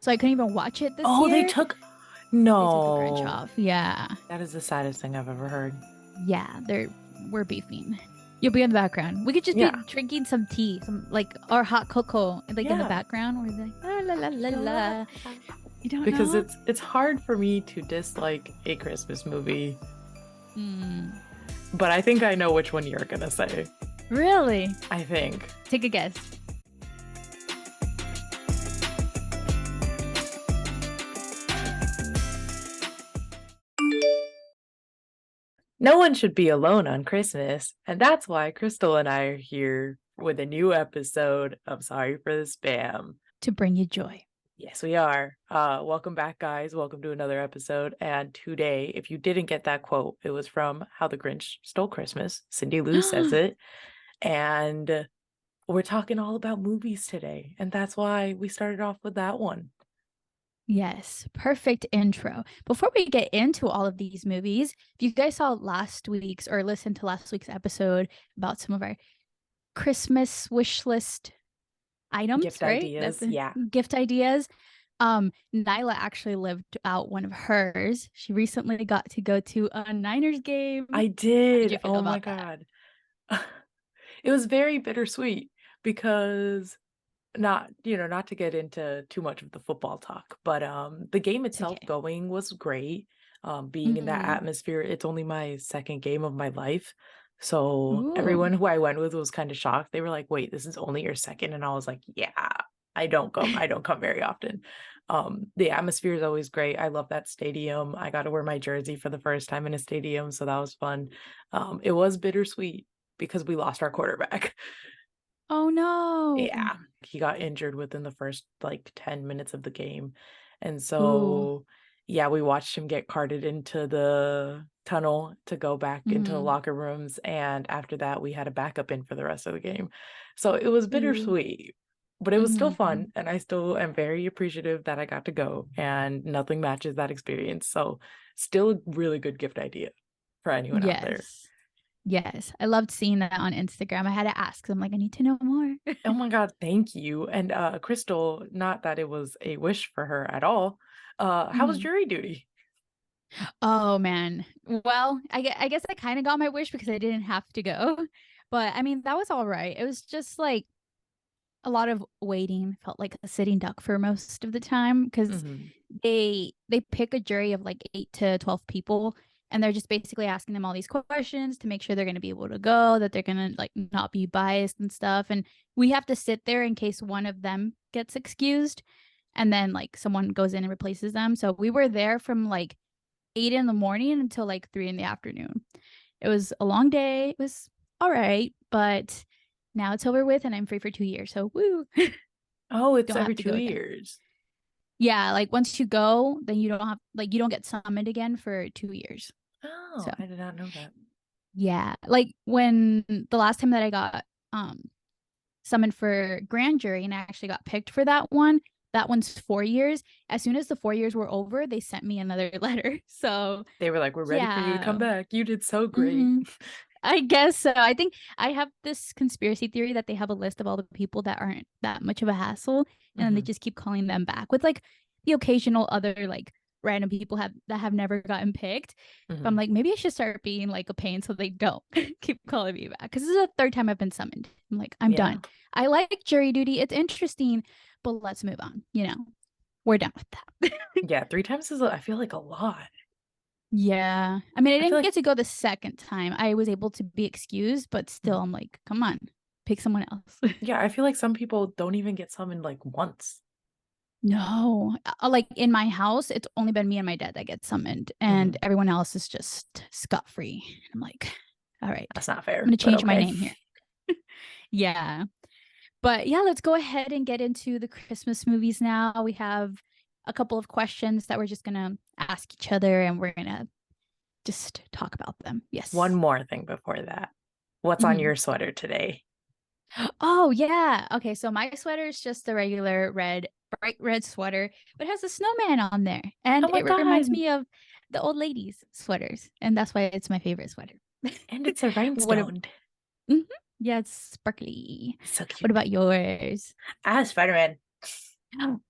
So I couldn't even watch it this Oh, they year. took. They took the Grinch No. off. Yeah. That is the saddest thing I've ever heard. Yeah, we're beefing. You'll be in the background. We could just be Yeah. drinking some tea, some like or hot cocoa, like in the Yeah. background. We're like la la la la La, la, la. la. You don't Because know? it's hard for me to dislike a Christmas movie, Hmm. but I think I know which one you're gonna say. Really? I think. Take a guess. No one should be alone on Christmas, and that's why Crystal and I are here with a new episode of Sorry for the Spam. To bring you joy. Yes, we are. Welcome back, guys. Welcome to another episode. And today, if you didn't get that quote, it was from How the Grinch Stole Christmas. Cindy Lou says it. And we're talking all about movies today. And that's why we started off with that one. Yes, perfect intro. Before we get into all of these movies, if you guys saw last week's or listened to last week's episode about some of our Christmas wish list items, Gift right? ideas. Yeah. Gift ideas. Nyla actually lived out one of hers. She recently got to go to a Niners game. I How did did. you feel Oh my about that? God. It was very bittersweet because not to get into too much of the football talk, but the game It's itself okay. going was great. Being in that Mm. atmosphere, it's only my second game of my life. So Ooh. everyone who I went with was kind of shocked. They were like, "Wait, this is only your second?" And I was like, "Yeah, I don't come very often." The atmosphere is always great. I love that stadium. I got to wear my jersey for the first time in a stadium, so that was fun. It was bittersweet because we lost our quarterback. Oh no. Yeah, he got injured within the first like 10 minutes of the game. And Ooh. so, yeah, we watched him get carted into the tunnel to go back into the Mm-hmm. locker rooms. And after that, we had a backup in for the rest of the game. So it was Ooh. bittersweet, but it was still Mm-hmm. fun. And I still am very appreciative that I got to go, and nothing matches that experience. So, still a really good gift idea for anyone out there. Yes. Yes. I loved seeing that on Instagram. I had to ask. 'Cause I'm like, I need to know more. Oh my God, thank you. And Crystal, not that it was a wish for her at all. How was Mhm. jury duty? Oh man. Well, I guess I kind of got my wish because I didn't have to go. But I mean, that was all right. It was just like a lot of waiting. Felt like a sitting duck for most of the time because Hmm. they pick a jury of like 8 to 12 people, and they're just basically asking them all these questions to make sure they're going to be able to go, that they're going to like not be biased and stuff. And we have to sit there in case one of them gets excused, and then like someone goes in and replaces them. So we were there from like 8 in the morning until like 3 in the afternoon. It was a long day. It was all right, but now it's over with and I'm free for 2 years. So woo, Oh, it's don't every have to two go again. years. Yeah, like once you go, then you don't have like you don't get summoned again for 2 years. So Oh, I did not know that. yeah, like when the last time that I got summoned for grand jury and I actually got picked for that one's 4 years. As soon as the 4 years were over, they sent me another letter. So They were like, "We're ready for you to come yeah. back. You did so great." Hmm. I guess so. I think I have this conspiracy theory that they have a list of all the people that aren't that much of a hassle, and then they Hmm. just keep calling them back with like the occasional other like random people have that have never gotten picked. But I'm Hmm. like, maybe I should start being like a pain so they don't keep calling me back. Because this is the third time I've been summoned. I'm like, I'm Yeah. done. I like jury duty. It's interesting, but let's move on. We're done with that. Yeah, 3 times is, I feel like, a lot. Yeah. I mean, I I feel didn't like, get to go the second time. I was able to be excused, but still, mhm. I'm like, come on, pick someone else. Yeah, I feel like some people don't even get summoned like once. No. Like in my house, it's only been me and my dad that get summoned, and Hmm. everyone else is just scot free. I'm like, all right, That's not I'm fair, going to but change my okay. name here. Yeah. But yeah, let's go ahead and get into the Christmas movies now. We have a couple of questions that we're just going to ask each other, and we're going to just talk about them. One Yes. more thing before that. What's on Mhm. your sweater today? Oh yeah. Okay, so my sweater is just the regular bright red sweater, but it has a snowman on there. Oh And my it reminds God. me of the old ladies' sweaters. And that's why it's my favorite sweater. And it's a What ab- rhinestone. Mhm. Yeah, it's sparkly. So What cute. about yours? Ah, Spider-Man.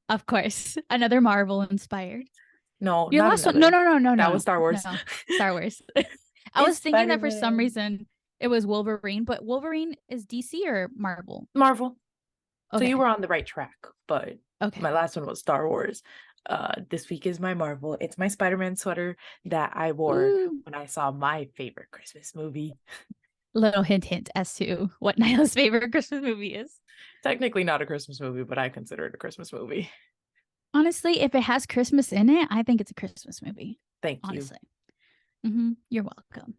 Of course. Another Marvel inspired. No, Your not last one. No, another. no, no, no, That no, was no. Star Wars. No. Star Wars. I It's was thinking that for some Spider-Man. reason it was Wolverine, but Wolverine is DC or Marvel? Marvel. So you Okay. were on the right track, but Okay. my last one was Star Wars. This week is my Marvel. It's my Spider-Man sweater that I wore Ooh. when I saw my favorite Christmas movie. Little hint hint as to what Nyla's favorite Christmas movie is. Technically not a Christmas movie, but I consider it a Christmas movie. Honestly, if it has Christmas in it, I think it's a Christmas movie. Thank you. Honestly. You're welcome.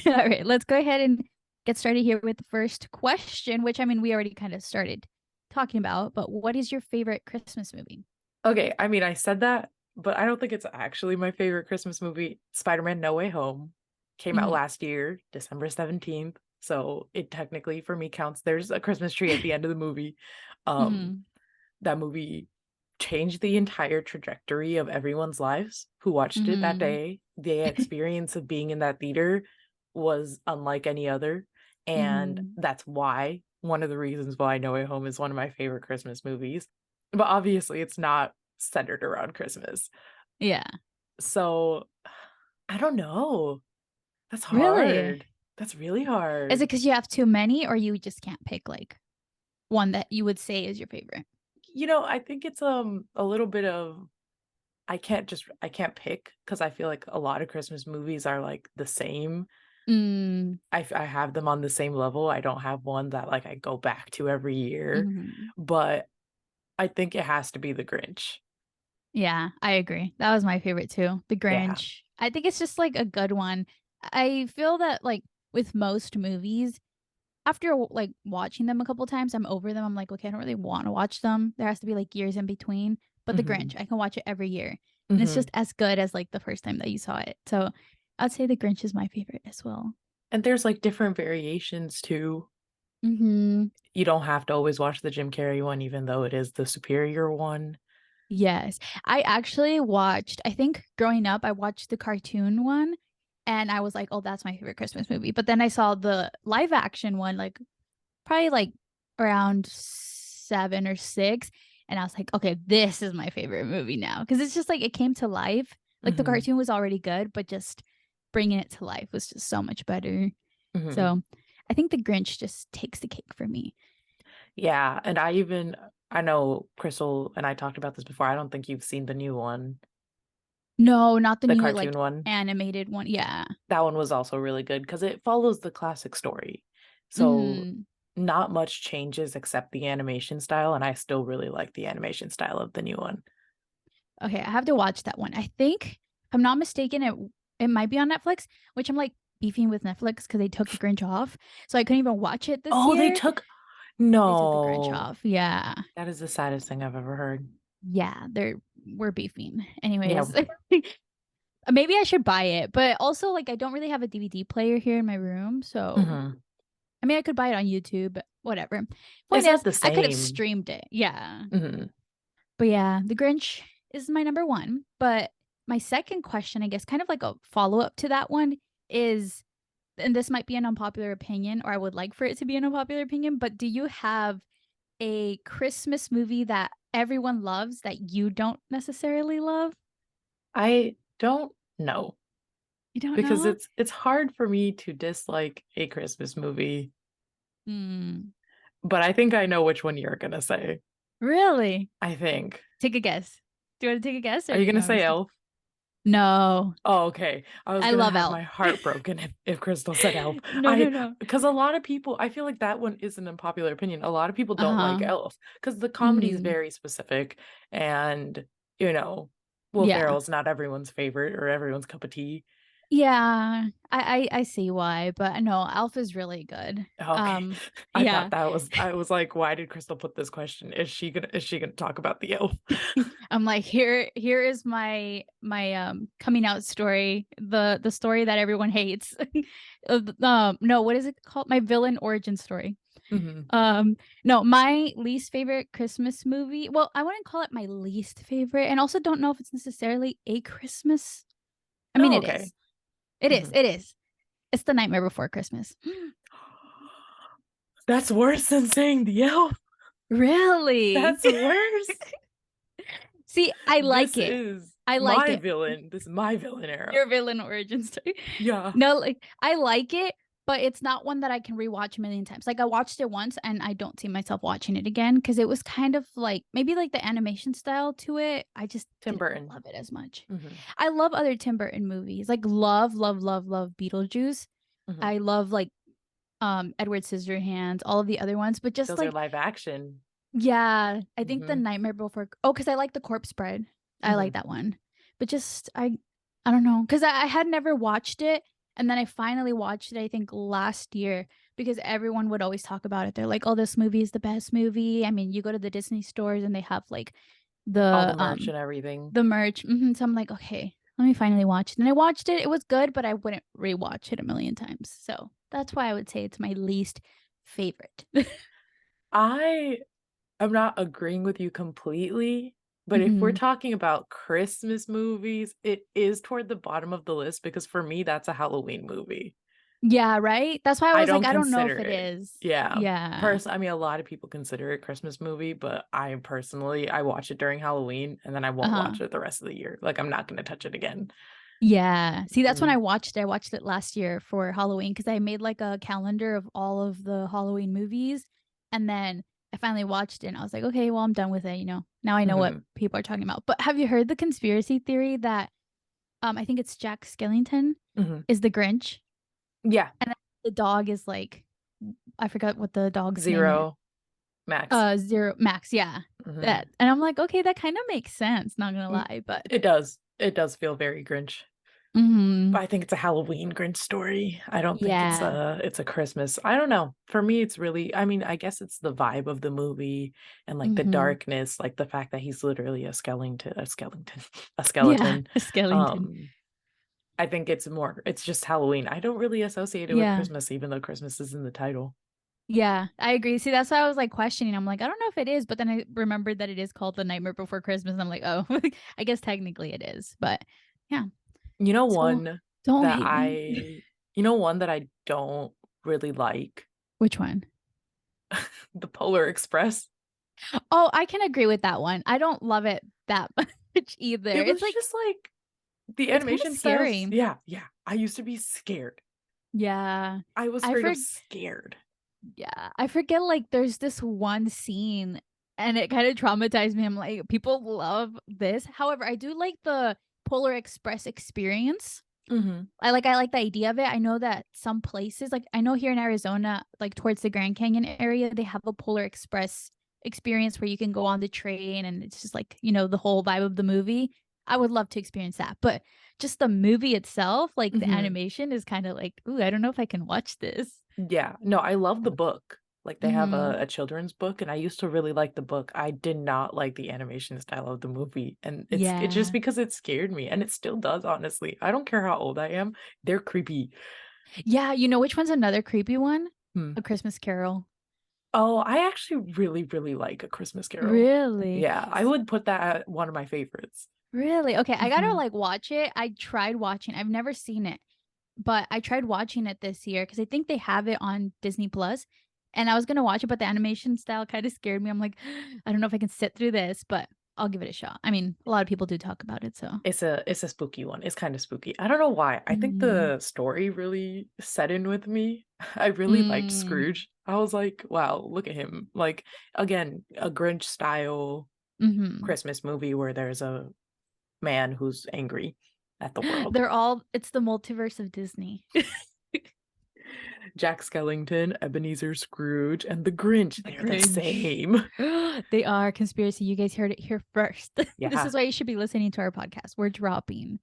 All right, let's go ahead and get started here with the first question, which I mean, we already kind of started talking about, but what is your favorite Christmas movie? Okay, I mean, I said that, but I don't think it's actually my favorite Christmas movie. Spider-Man No Way Home came out Mm-hmm. last year, December 17th. So it technically for me counts. There's a Christmas tree at the end of the movie. Um, Mm-hmm. that movie changed the entire trajectory of everyone's lives who watched it that Mm-hmm. day. The experience of being in that theater was unlike any other. And Mm-hmm. that's why one of the reasons why No Way Home is one of my favorite Christmas movies. But obviously, it's not centered around Christmas. Yeah. So I don't know. That's Really? hard. That's really Is it hard. because you have too many, or you just can't pick like one that you would say is your favorite? I think it's a little bit of I can't pick because I feel like a lot of Christmas movies are like the same. Mm, I have them on the same level. I don't have one that like I go back to every year, hmm. but I think it has to be The Grinch. Yeah, I agree. That was my favorite too. The Yeah. Grinch. I think it's just like a good one. I feel that like with most movies, after like watching them a couple times, I'm over them. I'm like, okay, I don't really want to watch them. There has to be like years in between. But The Hmm. Grinch, I can watch it every year. And it's Hmm. just as good as like the first time that you saw it. So I'd say The Grinch is my favorite as well. And there's like different variations too. Hmm. You don't have to always watch the Jim Carrey one, even though it is the superior one. Yes. I actually watched, I think growing up, I watched the cartoon one and I was like, oh, that's my favorite Christmas movie. But then I saw the live action one, like probably like around 7 or 6. And I was like, okay, this is my favorite movie now. Cause it's just like it came to life. Like the Hmm. cartoon was already good, but just bringing it to life was just so much better. Hmm. So I think The Grinch just takes the cake for me. Yeah, and I know Crystal and I talked about this before. I don't think you've seen the new one, No, not the the new cartoon like one. animated one. Yeah. That one was also really good because it follows the classic story. So Hmm. not much changes except the animation style, and I still really like the animation style of the new one. Okay, I have to watch that one. I think, if I'm not mistaken, it might be on Netflix, which I'm like beefing with Netflix because they took the Grinch off, so I couldn't even watch it this Oh, they year. took They took the Grinch no. off. Yeah, That is the saddest thing I've ever heard. yeah, we're beefing. Yeah. Anyways, maybe I should buy it, but also like I don't really have a DVD player here in my room, so Hmm. I mean I could buy it on YouTube, but whatever. Point It's not is, the I could have same. streamed it. Yeah, Hmm. but yeah, the Grinch is my number one. But my second question, I guess, kind of like a follow up to that one is, and this might be an unpopular opinion, or I would like for it to be an unpopular opinion, but do you have a Christmas movie that everyone loves that you don't necessarily love? I don't know You don't because know? it's hard for me to dislike a Christmas movie, Hmm. but I think I know which one you're gonna say. Really? I think. Take a guess. Do you want to take a guess Are or you do you gonna want me say to? Elf? No, Oh, okay. I was I gonna love have Elf. my heart broken if Crystal said Elf. No, no, no. Because a lot of people, I feel like that one is an unpopular opinion. A lot of people Uh don't like huh. Elf because the comedy is Hmm. very specific, and you know, Will Yeah. Ferrell's not everyone's favorite or everyone's cup of tea. Yeah, I see why, but no, Alpha is really good. Okay, I thought Yeah. that was. I was like, why did Crystal put this question? Is she gonna talk about the Elf? I'm like, here is my coming out story, the story that everyone hates. No, what is it called? My villain origin story. Hmm. Um, no, my least favorite Christmas movie. Well, I wouldn't call it my least favorite, and also don't know if it's necessarily a Christmas. I mean, Oh, it okay. is. It is. Hmm. It is. It's The Nightmare Before Christmas. That's worse than saying the Elf. Really? That's worse. See, I like This it. is I like my it. villain. This is my villain era. Your villain origin story. Yeah. No, like I like it, but it's not one that I can rewatch a million times. Like I watched it once and I don't see myself watching it again because it was kind of like maybe like the animation style to it. I just Tim didn't Burton. love it as much. Hmm. I love other Tim Burton movies. Like love Beetlejuice. Hmm. I love like Edward Scissorhands, all of the other ones, but just Those are like live action. yeah, I think the Hmm. Nightmare Before because I like the Corpse Bride. I like Hmm. that one. But just I don't know because I had never watched it and then I finally watched it I think last year because everyone would always talk about it. They're like, "Oh, this movie is the best movie." I mean, you go to the Disney stores and they have like All the the merch and everything. the merch. So I'm like, "Okay, let me finally watch it." And I watched it. It was good, but I wouldn't rewatch it a million times. So, that's why I would say it's my least favorite. I am not agreeing with you completely, but if we're Mhm. talking about Christmas movies, it is toward the bottom of the list because for me, that's a Halloween movie. Yeah, right? That's why I I was like, don't I don't know consider if it it. is. Yeah. Yeah. I mean, a lot of people consider it a Christmas movie, but I personally, I watch it during Halloween and then I won't Uh-huh. watch it the rest of the year. Like, I'm not going to touch it again. Yeah. See, that's when Mm. I watched it. I watched it last year for Halloween because I made like a calendar of all of the Halloween movies. And then I finally watched it and I was like, okay, well, I'm done with it, you know. Now I know what Hmm. people are talking about. But have you heard the conspiracy theory that I think it's Jack Skellington Hmm. is the Grinch Yeah. and then the dog is like I forgot what the dog's name is. Zero Max. Zero Max, yeah. Hmm. That and I'm like, okay, that kind of makes sense, not gonna Mm, lie, but it does. It does feel very Grinch. mhm. But I think it's a Halloween Grinch story. I don't think Yeah. it's a Christmas. I don't know. For me, it's really, I mean, I guess it's the vibe of the movie and like the Mhm. darkness, like the fact that he's literally a Yeah, skeleton. a Skellington. Um, I think it's just Halloween. I don't really associate it with Yeah. Christmas, even though Christmas is in the title. Yeah, I agree. See, that's why I was like questioning. I'm like, I don't know if it is, but then I remembered that it is called The Nightmare Before Christmas. And I'm like, oh, I guess technically it is. But yeah. You know So one don't that hate me. I don't really like, Which one? the Polar Express. Oh, I can agree with that one. I don't love it that much either. It It's was like just like the it's kind of animation styles. scary. Yeah, yeah. I used to be scared. Yeah. I was I straight for up scared. Yeah, I forget like there's this one scene and it kind of traumatized me. I'm like, people love this. However, I do like the Polar Express experience. Hmm. I like the idea of it. I know that some places, like I know here in Arizona, like towards the Grand Canyon area, they have a Polar Express experience where you can go on the train and it's just like, you know, the whole vibe of the movie. I would love to experience that. But just the movie itself, like the Hmm. animation is kind of like, ooh, I don't know if I can watch this. Yeah. No, I love the book. Like they have Mm-hmm. a children's book, and I used to really like the book. I did not like the animation style of the movie, and it's just Yeah. because it scared me, and it still does, honestly. I don't care how old I am. They're creepy. Yeah, you know which one's another creepy one? Hmm. A Christmas Carol. Oh, I actually really, really like A Christmas Carol. Really? Yeah, I would put that at one of my favorites. Really? Okay, I gotta Hmm. like watch it. I tried watching. I've never seen it, but I tried watching it this year because I think they have it on Disney Plus. And I was gonna watch it, but the animation style kind of scared me. I'm like, I don't know if I can sit through this, but I'll give it a shot. I mean, a lot of people do talk about it, so. It's a spooky one. It's kind of spooky. I don't know why. I think Mm. the story really set in with me. I really liked Mm. Scrooge. I was like, wow, look at him. Like, again, a Grinch style Hmm. Christmas movie where there's a man who's angry at the world. It's the multiverse of Disney. Jack Skellington, Ebenezer Scrooge, and the Grinch, The they're the Grinch. same. They are conspiracy. You guys heard it here first. This Yeah, is why you should be listening to our podcast. We're dropping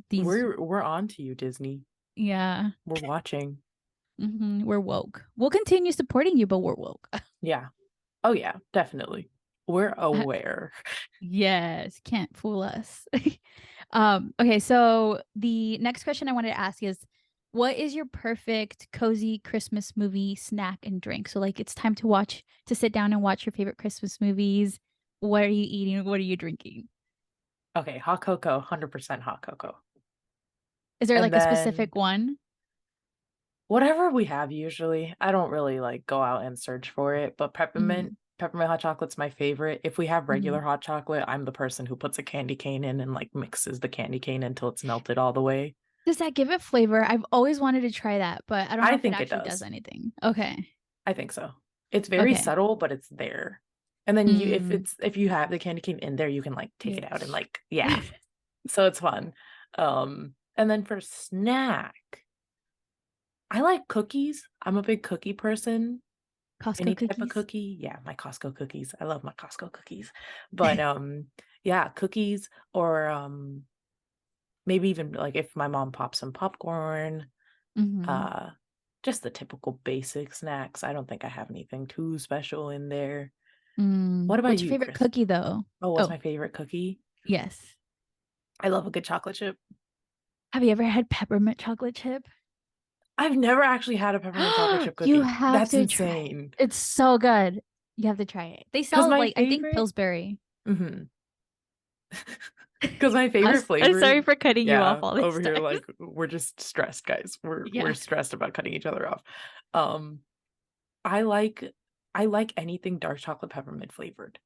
these. we're on to you, Disney. Yeah. We're watching. We're woke. We'll continue supporting you, but we're woke. Yeah. Oh yeah, definitely. We're aware. Yes. Can't fool us. Okay. So the next question I wanted to ask is what is your perfect cozy Christmas movie snack and drink? So, like, it's time to sit down and watch your favorite Christmas movies. What are you eating? What are you drinking? Okay, hot cocoa, 100% hot cocoa. Is there And like a then specific one? whatever we have usually. I don't really like go out and search for it, but Mhm. peppermint Peppermint hot chocolate's my favorite. If we have regular Mhm. hot chocolate, I'm the person who puts a candy cane in and, like, mixes the candy cane until it's melted all the way. Does that give it flavor? I've always wanted to try that, but I don't know I if it think it actually does does. anything. Okay. I think so. It's very Okay. subtle, but it's there. And then you Mm. if you have the candy cane in there, you can, like, take Yeah. it out and, like, yeah. So it's fun. And then for snack, I like cookies. I'm a big cookie person. Costco Any type of cookies? cookie. Yeah, my Costco cookies. I love my Costco cookies. But, yeah, cookies or, maybe even, like, if my mom pops some popcorn, Mhm. uh, just the typical basic snacks. I don't think I have anything too special in there. Mm. What about What's your you, favorite Chris? cookie though? Oh, what's Oh, my favorite cookie? yes. I love a good chocolate chip. Have you ever had peppermint chocolate chip? I've never actually had a peppermint chocolate chip You cookie. have That's to try it. insane. It's so good. You have to try it. They 'Cause sell my like I think favorite Pillsbury. Mhm. 'Cause my favorite I'm flavors sorry for cutting you off yeah, all this over time. here, like, we're just stressed, guys. We're Yeah. stressed about cutting each other off. Um, I like I like anything dark chocolate peppermint flavored.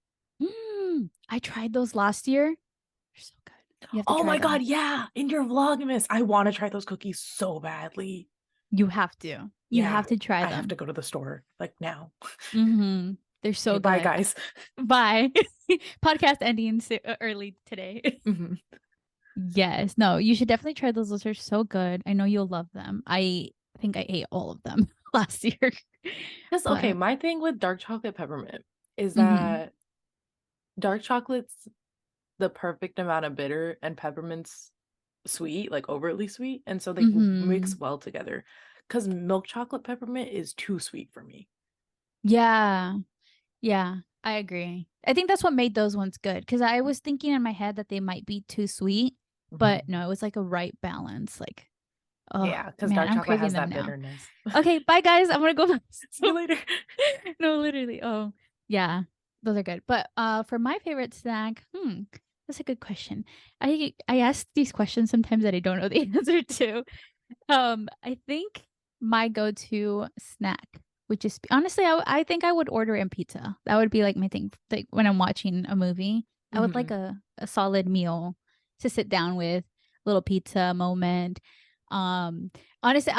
I tried those last year. They're so good. You have to Oh try my god, them. yeah, in your Vlogmas. I wanna try those cookies so badly. You have to. You Yeah, have to try I have to them. go to the store, like, now. They're Okay, so bye, good. guys. Bye. Podcast ending early today. Mhm. Yes. No, you should definitely try those. Those are so good. I know you'll love them. I think I ate all of them last year. 'Cause, okay, But my thing with dark chocolate peppermint is mhm. that dark chocolate's the perfect amount of bitter and peppermint's sweet, like, overly sweet, and so they mix Mhm. well together. Cause milk chocolate peppermint is too sweet for me. Yeah. Yeah, I agree. I think that's what made those ones good because I was thinking in my head that they might be too sweet, but Mhm. no, it was like a right balance. Like, oh Yeah, cause man, dark I'm chocolate craving has them that now. bitterness. Okay, bye guys. I'm gonna go. See you So, later. no, literally. Oh, yeah, those are good. But for my favorite snack, that's a good question. I ask these questions sometimes that I don't know the answer to. I think my go-to snack would just be honestly, I think I would order in pizza. That would be like my thing. Like when I'm watching a movie, I would like Mhm. a solid meal to sit down with, little pizza moment. Um, honestly,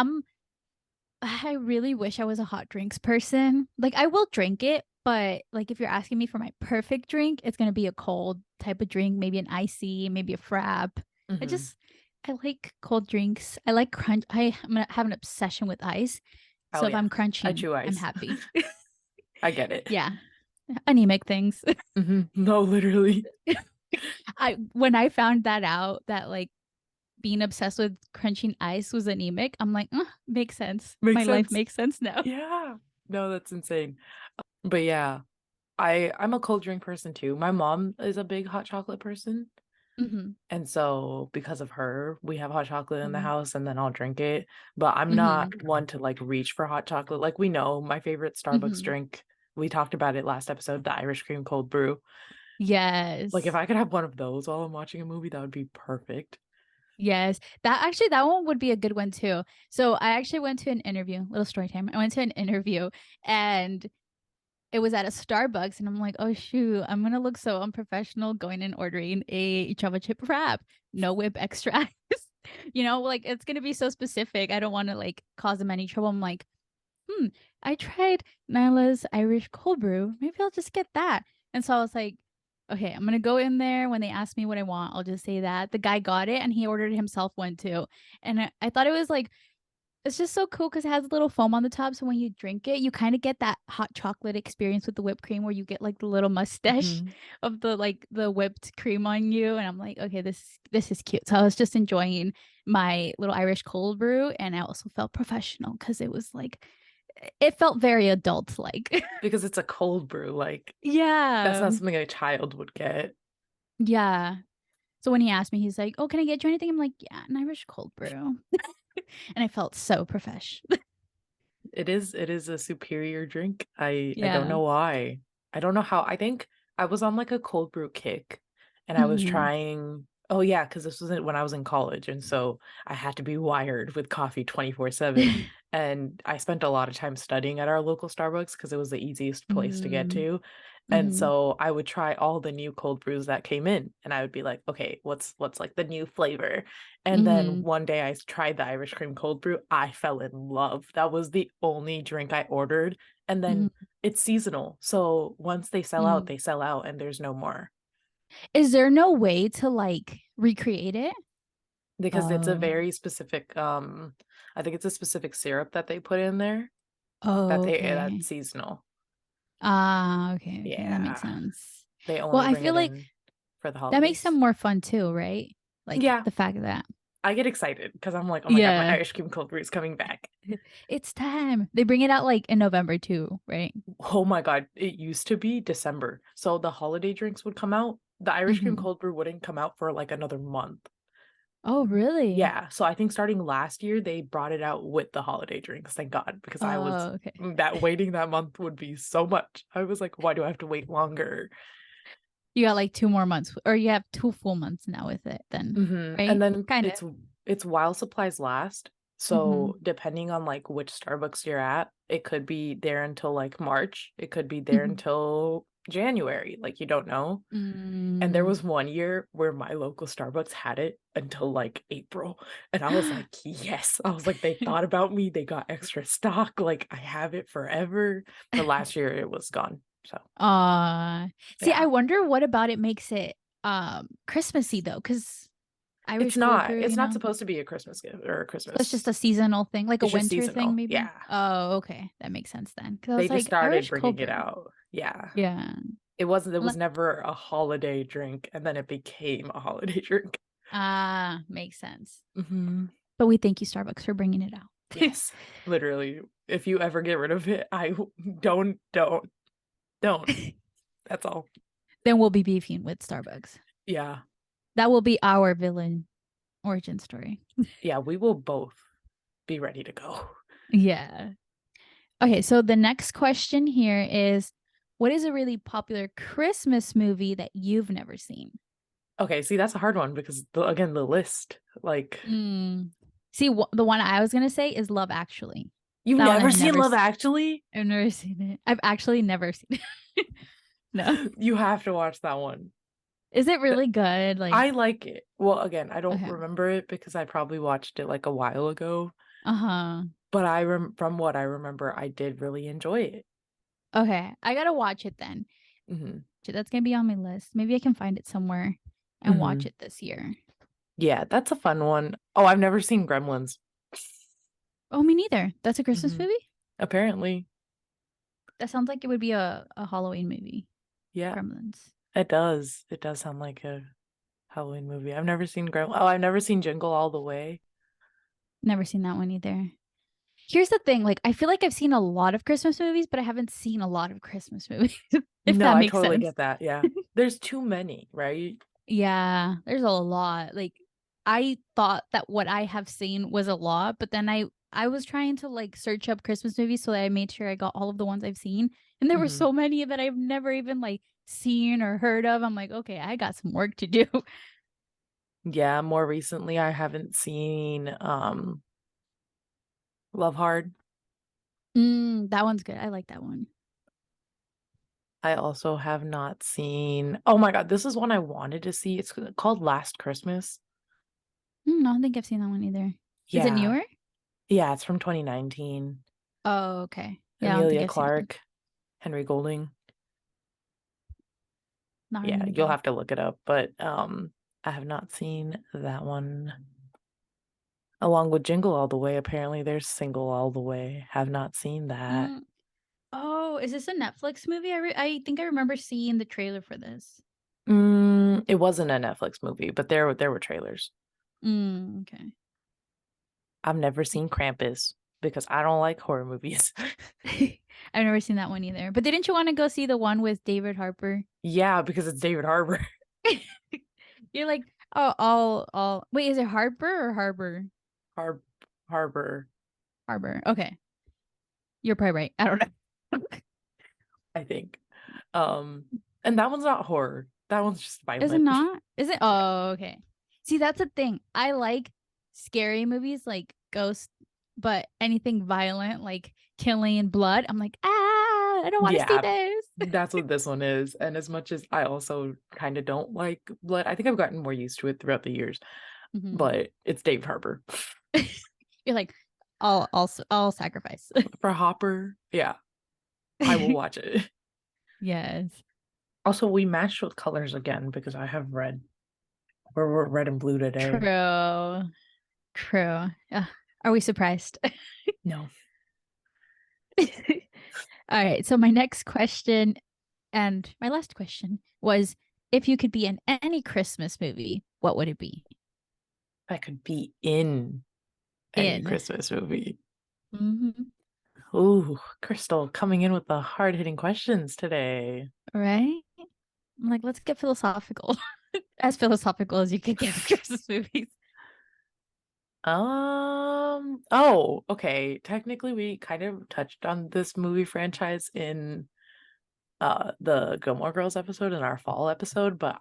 I really wish I was a hot drinks person. Like I will drink it, but like if you're asking me for my perfect drink, it's gonna be a cold type of drink, maybe an icy, maybe a frap. I Mhm. just I like cold drinks. I like crunch. I'm gonna have an obsession with ice. Oh, So if yeah. I'm I crunching, chew I'm ice. happy. I get it. Yeah, anemic things. Mhm. No, literally. I when I found that out that like being obsessed with crunching ice was anemic, I'm like, makes sense. My Makes life sense. makes sense now. Yeah. No, that's insane. But yeah, I'm a cold drink person too. My mom is a big hot chocolate person. hmm And so because of her, we have hot chocolate in the hmm house and then I'll drink it. But I'm not hmm one to like reach for hot chocolate. Like we know my favorite Starbucks hmm drink, we talked about it last episode, the Irish cream cold brew. Like if Yes. I could have one of those while I'm watching a movie, that would be perfect. Yes. That one would be a good one too. So I actually went to an interview, little story time. I went to an interview and it was at a Starbucks and I'm like, oh shoot, I'm gonna look so unprofessional going and ordering a chocolate chip wrap. No whip extra ice. Like it's gonna be so specific. I don't want to like cause them any trouble. I'm like, hmm, I tried Nyla's Irish cold brew. Maybe I'll just get that. And so I was like, okay, I'm gonna go in there. When they ask me what I want, I'll just say that. The guy got it and he ordered himself one too. And I thought it was like it's just so cool because it has a little foam on the top. So when you drink it, you kind of get that hot chocolate experience with the whipped cream where you get like the little mustache Mhm. of the whipped cream on you. And I'm like, okay, this is cute. So I was just enjoying my little Irish cold brew. And I also felt professional because it felt very adult like. Because it's a cold brew. Like that's Yeah. not something a child would get. Yeah. So when he asked me, he's like, oh, can I get you anything? I'm like, yeah, an Irish cold brew. And I felt so profesh. It is a superior drink. I don't Yeah. know why. I don't know how. I think I was on like a cold brew kick and I was hmm trying oh yeah, because this was when I was in college and so I had to be wired with coffee 24/7 and I spent a lot of time studying at our local Starbucks because it was the easiest place to get Mm, to. And Mm-hmm. so I would try all the new cold brews that came in, and I would be like, okay, what's like the new flavor? And then Mm-hmm. one day I tried the Irish cream cold brew. I fell in love. That was the only drink I ordered. And then Mm-hmm. it's seasonal. So once Mm-hmm. they sell out and there's no more Is there no way to like recreate it? because it's a Oh. very specific I think it's a specific syrup that they put in there Oh, that's okay. seasonal. Ah, okay, okay, that makes Yeah. sense. They Well, only I bring feel it like in for the that makes them holidays. more fun too, right? Like Yeah, the fact that, I get excited because I'm like, oh my God, my yeah, Irish cream cold brew is coming back. it's time. They bring it out like in November too, right? Oh my God, it used to be December. So the holiday drinks would come out. The Irish cream Mm-hmm. cold brew wouldn't come out for like another month. Oh, really? Yeah, so I think starting last year they brought it out with the holiday drinks, thank God, because I was Oh, okay. that waiting that month would be so much. I was like, why do I have to wait longer? You got like 2 more months, or you have 2 full months now with it, then, And right? then Kind of. it's while supplies last. Mm-hmm. So depending on like which Starbucks you're at, it could be there until like March. It could be there Mm-hmm. until January. Like you don't know. And there Mm. was one year where my local Starbucks had it until like April. And I was like, yes. I was like, they thought about me. They got extra stock. Like I have it forever. But last year it was gone. So See, I yeah. wonder what about it makes it Christmassy though, because Irish cold brew, It's not supposed to be a Christmas gift or a So it's just Christmas. a seasonal thing, like a It's just winter thing, seasonal. maybe. Yeah. Oh, okay, that makes sense then. Because I They was just like started Irish bringing cold it brew. out. Yeah. Yeah. It was Unle- never a holiday drink and then it became a holiday drink. Ah, makes sense. Hmm. But we thank you, Starbucks, for bringing it out. Yes. Literally. If you ever get rid of it, don't don't. That's all. Then we'll be beefing with Starbucks. Yeah. That will be our villain origin story. Yeah, we will both be ready to go. Yeah. Okay, so the next question here is, what is a really popular Christmas movie that you've never seen? Okay, see that's a hard one because again the list like Mm. See, the one I was gonna say is Love Actually. you've That one never I've seen never, Love Actually? I've never seen it. I've actually never seen it. No. You have to watch that one. Is it Th- really good? Like, I like it. Well, again, I don't okay. remember it because I probably watched it like a while ago, Uh-huh. but from what I remember, I did really enjoy it. Okay. I gotta watch it then. Hmm. That's gonna be on my list. Maybe I can find it somewhere and watch Hmm. it this year. Yeah, that's a fun one. Oh, I've never seen Gremlins. Oh, me neither. That's a Christmas Hmm. movie? Apparently. That sounds like it would be a Halloween movie. Yeah, Gremlins. it does. It does sound like a Halloween movie. I've never seen Oh, I've never seen Jingle All the Way. Never seen that one either. Here's the thing, like I feel like I've seen a lot of Christmas movies, but I haven't seen a lot of Christmas movies, if No, that I makes totally sense. get that. Yeah. There's too many, right? Yeah, there's a lot. Like I thought that what I have seen was a lot, but then I was trying to like search up Christmas movies so that I made sure I got all of the ones I've seen, and there were Hmm. so many that I've never even like seen or heard of. I'm like, okay, I got some work to do. Yeah, more recently I haven't seen Love Hard. That one's good. I like that one. I also have not seen. Oh my God, this is one I wanted to see. It's called Last Christmas. I don't think I've seen that one either. Is it Yeah. newer? Yeah, it's from 2019. Oh, okay. Yeah, I don't think Amelia I've seen that one. Clark, Henry Golding. Not Yeah, ringing a you'll bell. have to look it up, but I have not seen that one. Along with Jingle All the Way, apparently there's Single All the Way. Have not seen that. Mm. Oh, is this a Netflix movie? I think I remember seeing the trailer for this. It wasn't a Netflix movie, but there were trailers. Okay. I've never seen Krampus because I don't like horror movies. I've never seen that one either. But didn't you want to go see the one with David Harper? Yeah, because it's David Harbour. You're like, oh, all. Wait, is it Harper or Harbor? Har Harbor, Harbor. Okay, you're probably right. I don't know. I think. Um, and that one's not horror. That one's just Is it violent. not? Is it? Yeah. Oh, okay. See, that's the thing. I like scary movies like Ghost, but anything violent like killing and blood, I'm like, I don't want to see Yeah, this. That's what this one is. And as much as I also kind of don't like blood, I think I've gotten more used to it throughout the years. Mhm. But it's Dave Harbour. You're like, I'll sacrifice. For Hopper, yeah, I will watch it. Yes. Also, we matched with colors again because I have red. We're red and blue today. True. True. Are we surprised? No, All right. So my next question and my last question was if you could be in any Christmas movie, what would it be? I could be in any In. Christmas movie. Hmm. Ooh, Crystal coming in with the hard-hitting questions today. Right? I'm like, let's get philosophical. As philosophical as you could get with Christmas movies. Oh, okay. Technically, we kind of touched on this movie franchise in the Gilmore Girls episode in our fall episode, but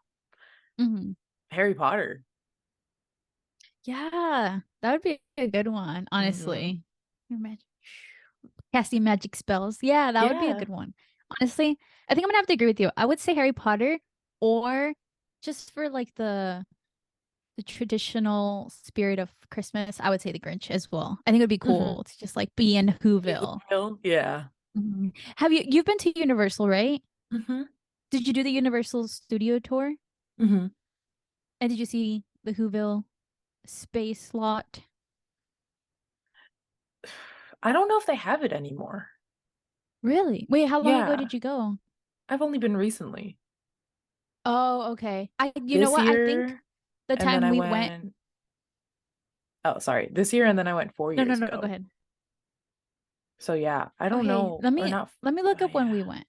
Hmm. Harry Potter. Yeah, that would be a good one, Hmm. honestly. Imagine casting magic spells. Yeah, that would be a Yeah. good one. Honestly, I think I'm gonna have to agree with you. I would say Harry Potter, or just for like the traditional spirit of Christmas, I would say the Grinch as well. I think it would be Hmm. cool to just like be in Whoville. Yeah. Mhm. You've been to Universal, right? Hmm. Did you do the Universal Studio tour? Hmm. And did you see the Whoville space lot? I don't know if they have it anymore. Really? Wait, how long ago Yeah, did you go? I've only been recently. Oh, okay. You know This what? I think year, the and then time I we went. went, oh, sorry, this year, and then I went four No, no, years no, go ago. ahead. So yeah, I don't Okay, know, or not, let me look up when yeah, we went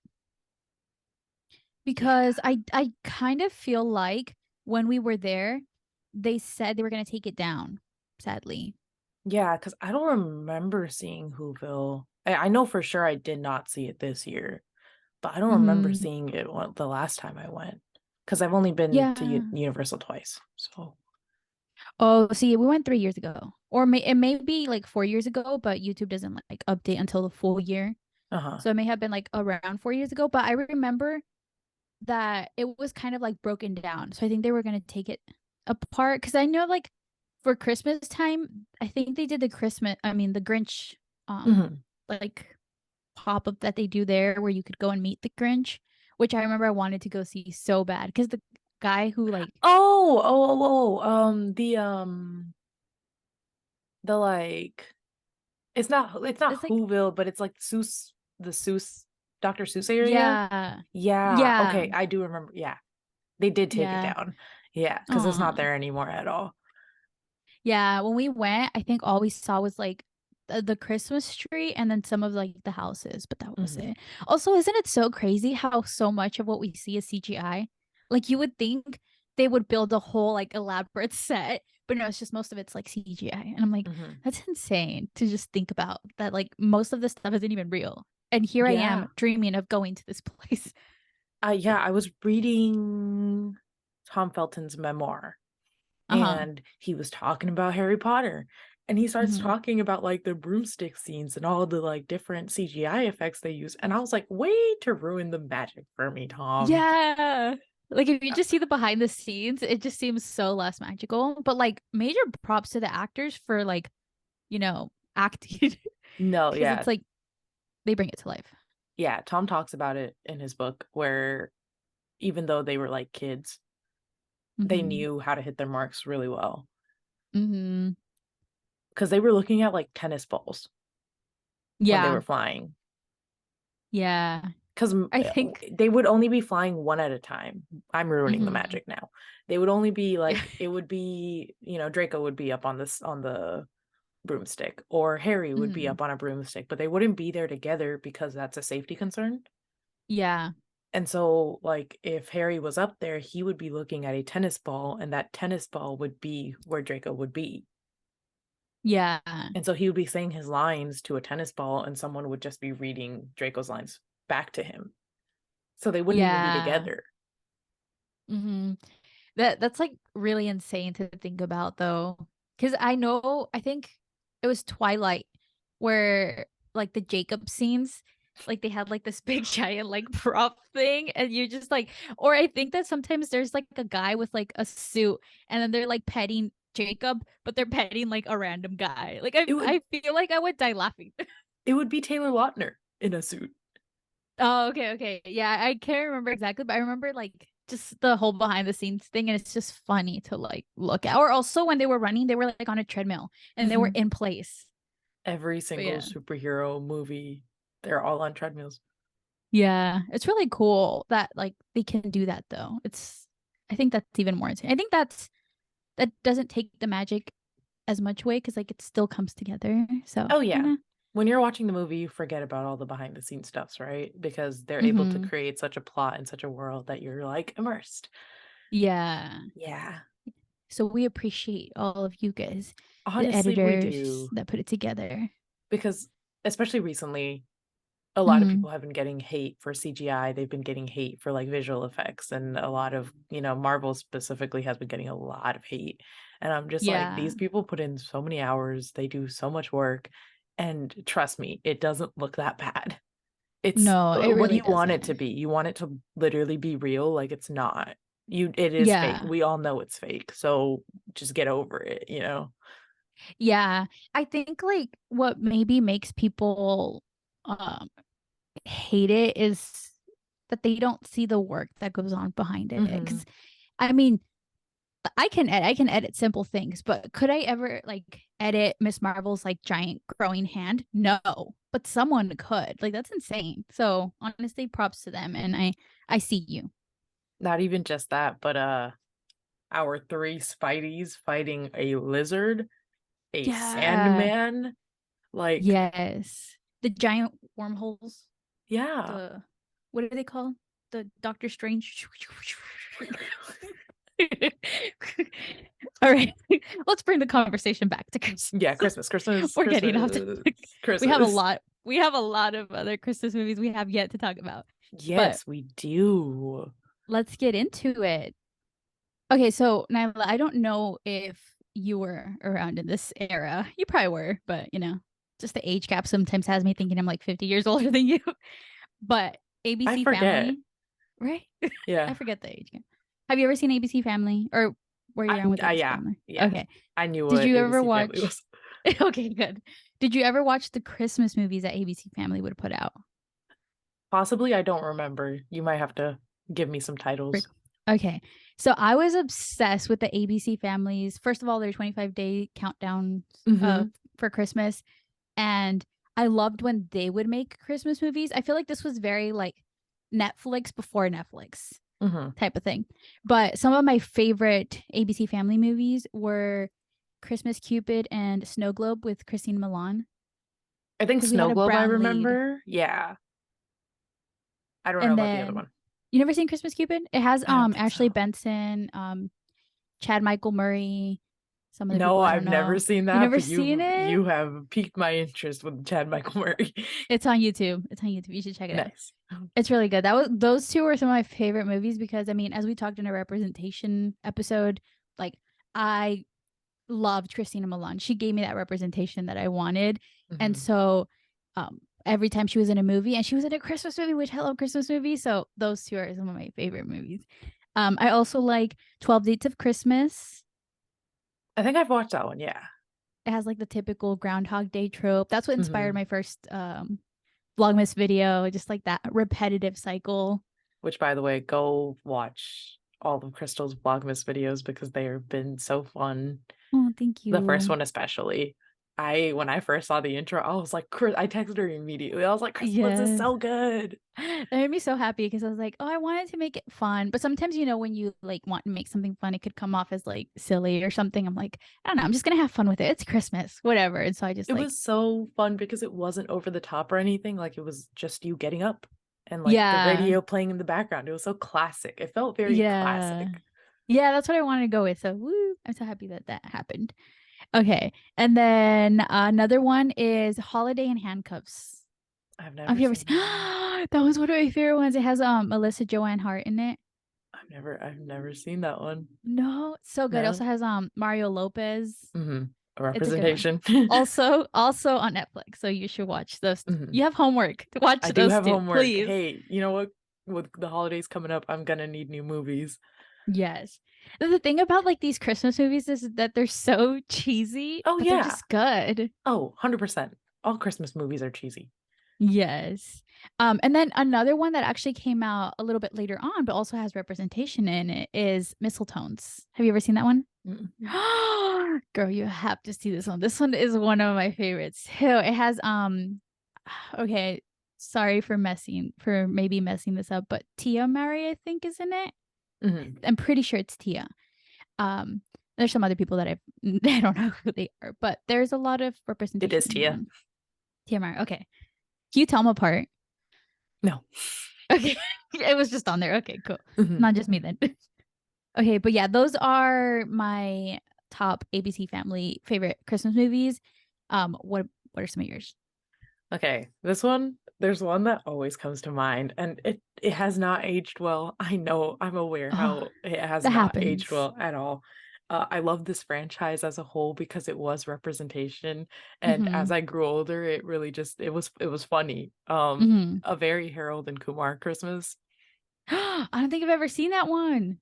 yeah, because I kind of feel like when we were there, they said they were gonna take it down, sadly. yeah, because I don't remember seeing Whoville. I know for sure I did not see it this year, but I don't remember Hmm. seeing it the last time I went because I've only been to Yeah. Universal twice. So, Oh, see, we went 3 years ago, or it may be like 4 years ago, but YouTube doesn't like update until the full year, uh-huh. so it may have been like around 4 years ago. But I remember that it was kind of like broken down. So I think they were going to take it apart because I know like for Christmas time, I think they did the Grinch Hmm. like pop up that they do there where you could go and meet the Grinch, which I remember I wanted to go see so bad because the guy who like The like it's not it's like Whoville, but it's like the Seuss Dr. Seuss area. yeah. Yeah, Yeah. okay, I do remember. Yeah, they did take it Yeah. down. Yeah, because it's not Oh. there anymore at all. Yeah, when we went, I think all we saw was like the Christmas tree and then some of like the houses, but that was Hmm. it. Also, isn't it so crazy how so much of what we see is CGI? Like you would think they would build a whole like elaborate set, but no, it's just most of it's like CGI. And I'm like, Hmm. that's insane to just think about that like most of this stuff isn't even real. And here I am Yeah. dreaming of going to this place. Yeah, I was reading Tom Felton's memoir, Uh-huh. and he was talking about Harry Potter. And he starts Hmm. talking about like the broomstick scenes and all the like different CGI effects they use. And I was like, way to ruin the magic for me, Tom. Yeah. Like if you just see the behind the scenes, it just seems so less magical. But like major props to the actors for like, acting No, because yeah. it's like they bring it to life. Yeah, Tom talks about it in his book where even though they were like kids, they Hmm. knew how to hit their marks really well Hmm. because they were looking at like tennis balls when they Yeah. were flying. Yeah. Because I think they would only be flying one at a time. I'm ruining the hmm magic now. They would only be yeah. like it would be, Draco would be up on the broomstick, or Harry would be Hmm. up on a broomstick, but they wouldn't be there together because that's a safety concern. Yeah. And so, like, if Harry was up there, he would be looking at a tennis ball, and that tennis ball would be where Draco would be. Yeah. And so he would be saying his lines to a tennis ball, and someone would just be reading Draco's lines back to him. So they wouldn't even be Yeah. together. Hmm. That's like really insane to think about though. Because I think it was Twilight where like the Jacob scenes. like they had like this big giant like prop thing, and you just like, or I think that sometimes there's like a guy with like a suit, and then they're like petting Jacob, but they're petting like a random guy. Like It would I feel like I would die laughing. it would be Taylor Lautner in a suit. Oh, okay, okay. Yeah, I can't remember exactly, but I remember like just the whole behind the scenes thing, and it's just funny to like look at. Or also when they were running, they were like on a treadmill and they were Mhm. in place. Every But single yeah. superhero movie, they're all on treadmills. Yeah, it's really cool that like they can do that though. I think that's even more insane. I think that doesn't take the magic as much away because like it still comes together. So, Oh, you yeah. know. When you're watching the movie, you forget about all the behind the scenes stuffs, right? Because they're able to Hmm. create such a plot and such a world that you're like immersed. Yeah. Yeah. So we appreciate all of you guys, the Honestly, we editors do. that put it together. Because especially recently, a lot of Hmm. people have been getting hate for CGI. They've been getting hate for like visual effects, and a lot of, Marvel specifically has been getting a lot of hate. And I'm just like, Yeah. these people put in so many hours, they do so much work, and trust me, it doesn't look that bad. It's No, it what really you want it doesn't. to be. You want it to literally be real, like it's not. It is fake. Yeah. We all know it's fake. So just get over it. Yeah. I think like what maybe makes people um hate it is that they don't see the work that goes on behind it. Hmm. Because I mean, I can edit simple things, but could I ever like edit Miss Marvel's like giant growing hand? No, but someone could. Like that's insane. So honestly, props to them, and I see you. Not even just that, but our three Spideys fighting a lizard, a Yeah. Sandman. Like, Yes. The giant wormholes. yeah. The what are they called? The Doctor Strange. All right. Let's bring the conversation back to Christmas. Yeah, Christmas, Christmas, We're getting off Christmas, topic. We have a Christmas. lot. We have a lot of other Christmas movies we have yet to talk about. But Yes, we do. let's get into it. Okay, so Nyla, I don't know if you were around in this era. You probably were, but just the age gap sometimes has me thinking I'm like 50 years older than you. But I ABC forget. Family, right? Yeah. I forget the age gap. Have you ever seen ABC Family or were you around with ABC Yeah, Family? yeah. Okay. I knew Did what you ever ABC Family watch? was. Okay, good. Did you ever watch the Christmas movies that ABC Family would put out? Possibly, I don't remember. You might have to give me some titles. Okay. So I was obsessed with the ABC families. First of all, their 25-day countdown Hmm. for Christmas. And I loved when they would make Christmas movies. I feel like this was very like Netflix before Netflix Hmm. type of thing. But some of my favorite ABC family movies were Christmas Cupid and Snow Globe with Christine Milan I think because we Snow had a Globe, I brown lead. remember. Yeah. I don't know And about the other then one. you never seen Christmas Cupid? It has I don't think Ashley so. Benson, Chad Michael Murray, some other No, people I I've don't never know. seen You that, never but seen it? you have piqued my interest with Chad Michael Murray. It's on YouTube. It's on YouTube. You should check it out. Nice. It's really good. That was those two were some of my favorite movies because I mean, as we talked in a representation episode, like I loved Christina Milan. She gave me that representation that I wanted. And Hmm. so every time she was in a movie and she was in a Christmas movie, which I love Christmas movies. So those two are some of my favorite movies. I also like 12 Dates of Christmas. I think I've watched that one. Yeah. It has like the typical Groundhog Day trope. That's what inspired Hmm. my first Vlogmas video, just like that repetitive cycle. Which, by the way, go watch all of Crystal's Vlogmas videos because they have been so fun. Oh, thank The first you. one especially. When I first saw the intro, I was like, I texted her immediately. I was like, Crystal, this is Yes. so good. That made me so happy because I was like, oh, I wanted to make it fun. But sometimes, when you like want to make something fun, it could come off as like silly or something. I'm like, I don't know, I'm just gonna have fun with it. It's Christmas, whatever. And so I just It like, was so fun because it wasn't over the top or anything. Like, it was just you getting up and like the yeah, radio playing in the background. It was so classic. It felt very yeah, classic. yeah, that's what I wanted to go with. So woo, I'm so happy that that happened. Okay. And then another one is Holiday in Handcuffs. I've Have never you ever seen seen that one. that was one of my favorite ones. It has Melissa Joanne Hart in it. I've never seen that one. No, it's so good. It No. also has Mario Lopez. Hmm. A It's a good one. representation. Also on Netflix, so you should watch those. Mhm. You have homework to watch I do those have two, homework. please. Hey, you know what? With the holidays coming up, I'm gonna need new movies. Yes. The thing about like these Christmas movies is that they're so cheesy, Oh but they're yeah. just good. Oh, 100%. All Christmas movies are cheesy. Yes. And then another one that actually came out a little bit later on, but also has representation in it is Mistletones. Have you ever seen that one? Mm-mm. Girl, you have to see this one. This one is one of my favorites too. It has okay, sorry for maybe messing this up, but Tia Mary, I think, is in it. Mhm. I'm pretty sure it's Tia. Um, there's some other people that I don't know who they are, but there's a lot of It representation is in that Tia. one. Tia Mary. Okay. Can you tell them apart? No. Okay. It was just on there. Okay, cool. Mhm. Not just me then. Okay, but yeah, those are my top ABC Family favorite Christmas movies. What are some of yours? Okay, this one, there's one that always comes to mind, and it has not aged well. I know, I'm aware Oh, how it has that not aged happens. well at all. I love this franchise as a whole because it was representation, and as Mm-hmm. I grew older, it really just it was funny. Mm-hmm. A very Harold and Kumar Christmas. I don't think I've ever seen that one.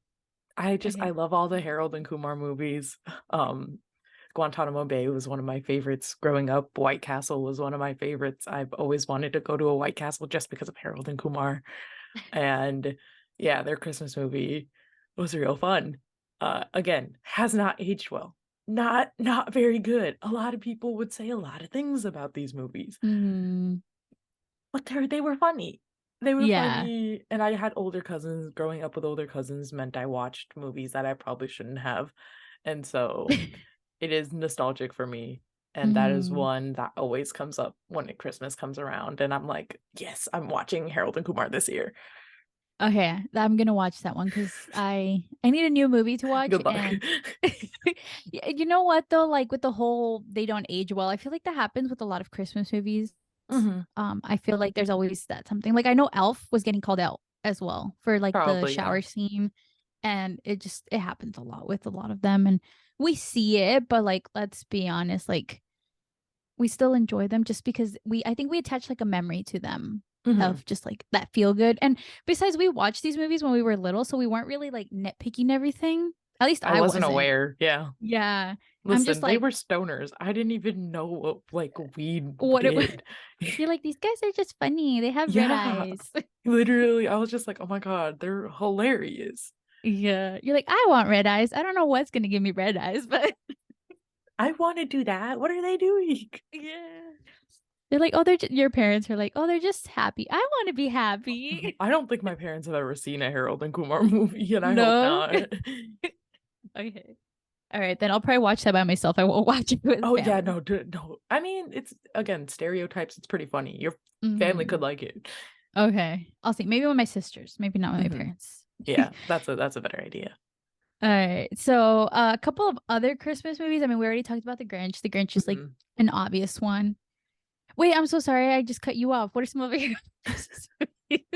I Okay. love all the Harold and Kumar movies. Um, Guantanamo Bay was one of my favorites growing up. White Castle was one of my favorites. I've always wanted to go to a White Castle just because of Harold and Kumar. And yeah, their Christmas movie was real fun. Again, has not aged well. Not very good. A lot of people would say a lot of things about these movies, Mm, but they were funny. They were yeah. funny, and I had older cousins. Growing up with older cousins meant I watched movies that I probably shouldn't have, and so it is nostalgic for me, and that is Mm. one that always comes up when Christmas comes around, and I'm like, "Yes, I'm watching Harold and Kumar this year." Okay, I'm gonna watch that one because I need a new movie to watch. Good luck. And you know what though, like with the whole they don't age well, I feel like that happens with a lot of Christmas movies. Mhm. I feel like there's always that something. Like I know Elf was getting called out as well for like the Probably, yeah. shower scene, and it happens a lot with a lot of them, and we see it, but like let's be honest, like we still enjoy them just because we I think we attach like a memory to them Mhm. of just like that feel good. And besides, we watched these movies when we were little, so we weren't really like nitpicking everything. At least I I wasn't wasn't. aware, yeah. Yeah. I'm just Listen, they like, were stoners. I didn't even know what, like, weed what it was. did. You're like, these guys are just funny. They have red Yeah. eyes. Literally, I was just like, "Oh my god, they're hilarious." Yeah. You're like, I want red eyes. I don't know what's gonna give me red eyes, but I wanna do that. What are they doing? yeah. They're like, oh, your parents are like, oh, they're just happy. I want to be happy. I don't think my parents have ever seen a Harold and Kumar movie, and I hope No. not. Okay. All right, then I'll probably watch that by myself. I won't watch it with Oh, yeah, family. no, no. I mean, it's again, stereotypes, it's pretty funny. Your family Hmm. could like it. Okay. I'll see. Maybe with my sisters, maybe not with my Mhm. parents. Yeah, that's a better idea. All right. So, a couple of other Christmas movies. I mean, we already talked about The Grinch. The Grinch is like Mhm. an obvious one. Wait, I'm so sorry. I just cut you off. What are some of your Christmas movies?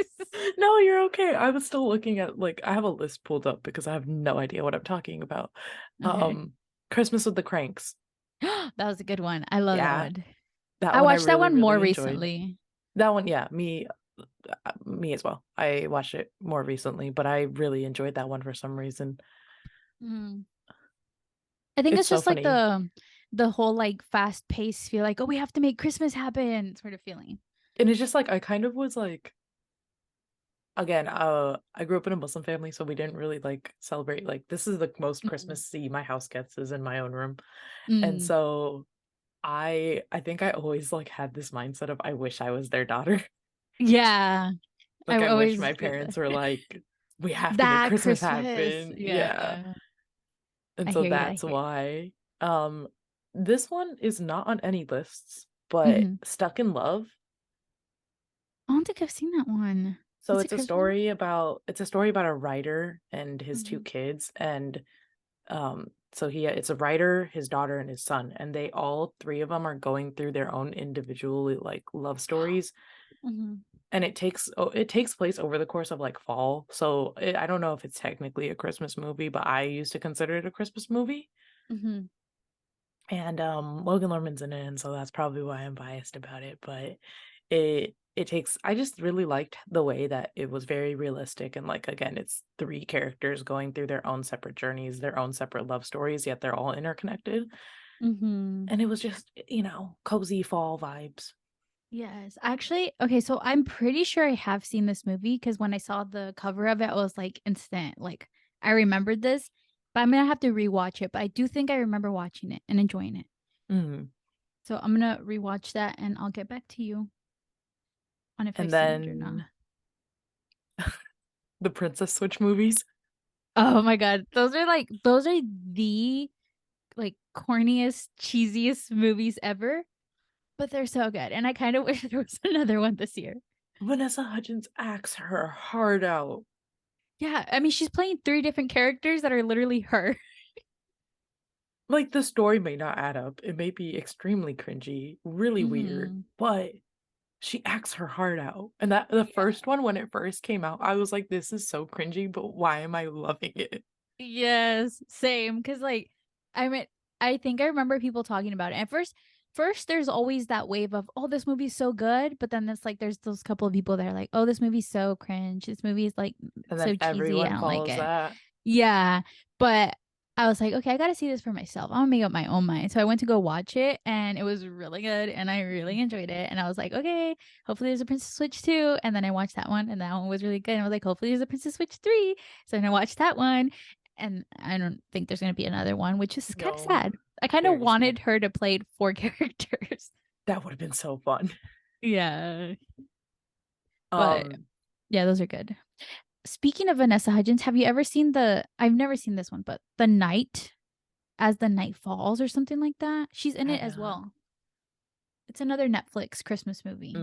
No, you're okay. I was still looking at like I have a list pulled up because I have no idea what I'm talking about. Okay. Um, Christmas with the Cranks. That was a good one. I love that Yeah, one. that I one I watched that really, one more really enjoyed. recently. That one, yeah, me as well. I watched it more recently, but I really enjoyed that one for some reason. Mhm. I think It's it's so just like funny. the whole like fast pace feel like, oh, we have to make Christmas happen sort of feeling. And it's just like I kind of was like again, I grew up in a Muslim family, so we didn't really like celebrate like this is the most Mm. Christmassy my house gets is in my own room. And Mm. so I think I always like had this mindset of I wish I was their daughter. Yeah, I Like I wish always my feel parents that. were like, we have to make That Christmas Christmas. happen. Yeah. Yeah. And I so hear you. I that's hear you. why. Um, this one is not on any lists, but Hmm. Stuck in Love. I don't think I've seen that one. So It's a Christmas one? it's a story about a writer and his two Hmm. kids, and so it's a writer, his daughter, and his son, and they all three of them are going through their own individually like love stories, Hmm. and it takes place over the course of like fall. So I don't know if it's technically a Christmas movie, but I used to consider it a Christmas movie. Hmm. and Logan Lerman's in it, and so that's probably why I'm biased about it. But it takes I just really liked the way that it was very realistic, and like again, it's three characters going through their own separate journeys, their own separate love stories, yet they're all interconnected. Mm-hmm. And it was just, cozy fall vibes. Yes. Actually, okay, so I'm pretty sure I have seen this movie because when I saw the cover of it, I was like instant. Like I remembered this, but I'm gonna have to rewatch it. But I do think I remember watching it and enjoying it. Mhm. So I'm gonna rewatch that and I'll get back to you on if I've And seen it or not. then the Princess Switch movies. Oh my god. Those are the like corniest, cheesiest movies ever, but they're so good. And I kind of wish there was another one this year. Vanessa Hudgens acts her heart out. Yeah, I mean she's playing three different characters that are literally her. Like, the story may not add up. It may be extremely cringy, really weird, Mm-hmm. but she acts her heart out. And that the Yeah. first one, when it first came out, I was like, this is so cringy, but why am I loving it? Yes, same. Cause like I mean I think I remember people talking about it. At first there's always that wave of, oh, this movie's so good, but then it's like there's those couple of people that are like, oh, this movie's so cringe. This movie's like And then so cheesy. I everyone don't like follows it. that. Yeah. But I was like, okay, I gotta see this for myself. I'm gonna make up my own mind. So I went to go watch it and it was really good and I really enjoyed it. And I was like, okay, hopefully there's a Princess Switch 2. And then I watched that one and that one was really good. And I was like, hopefully there's a Princess Switch 3. So then I watched that one. And I don't think there's gonna be another one, which is kind of No, sad. I kind of very sad. wanted her to play four characters. That would have been so fun. Yeah. But Um, yeah, those are good. Speaking of Vanessa Hudgens, have you ever seen I've never seen this one, but The Night as the Night Falls or something like that? She's in I it have as not. well. It's another Netflix Christmas movie.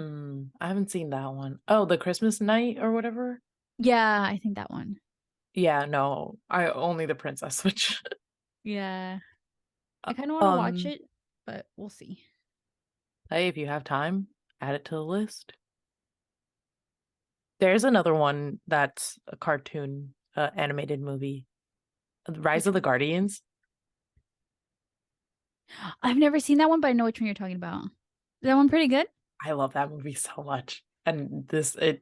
I haven't seen that one. Oh, the Christmas night or whatever? Yeah, I think that one. Yeah, no. I only the Princess Switch. Yeah. I Uh, kind of want to watch um, it, but we'll see. hey, if you have time, add it to the list. There's another one that's a cartoon, animated movie, Rise Which of the one? Guardians. I've never seen that one, but I know which one you're talking about. Is that one pretty good? I love that movie so much. And it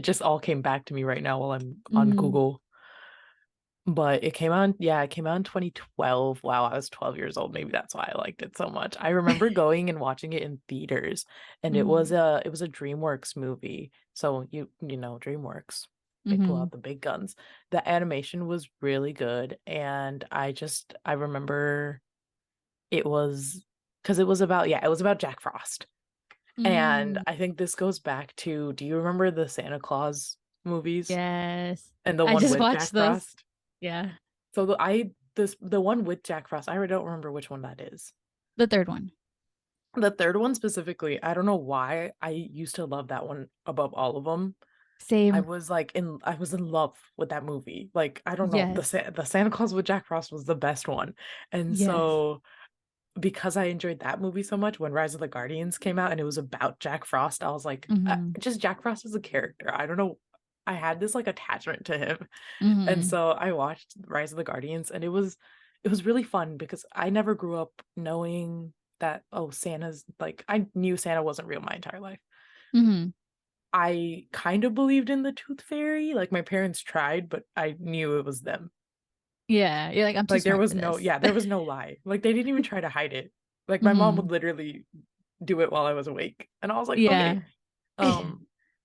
just all came back to me right now while I'm on Mm, Google. But it came out in 2012. Wow, I was 12 years old. Maybe that's why I liked it so much. I remember going and watching it in theaters, and it was mm, a DreamWorks movie. So DreamWorks, they pull mm, out the big guns. The animation was really good, and I remember it was because it was about Jack Frost. And mm. I think this goes back to, do you remember the Santa Claus movies Yes. and the I one just with watched Jack those. Frost? Yeah. So the one with Jack Frost, I don't remember which one that is. The third one. The third one specifically, I don't know why I used to love that one above all of them. Same. I was in love with that movie. Like, I don't know, Yes. the Santa Claus with Jack Frost was the best one. And Yes. so because I enjoyed that movie so much, when Rise of the Guardians came out and it was about Jack Frost, I was like, Mm-hmm. just Jack Frost as a character. I don't know. I had this like attachment to him. And Mm-hmm. so I watched Rise of the Guardians, and it was really fun because I never grew up knowing that, oh, Santa's like, I knew Santa wasn't real my entire life. Mm-hmm. I kind of believed in the Tooth Fairy. Like, my parents tried, but I knew it was them. Yeah. You're like, I'm too Like, smart for this. there was no lie. Like, they didn't even try to hide it. Like, my mom Mm-hmm. would literally do it while I was awake. And I was like, okay. Yeah.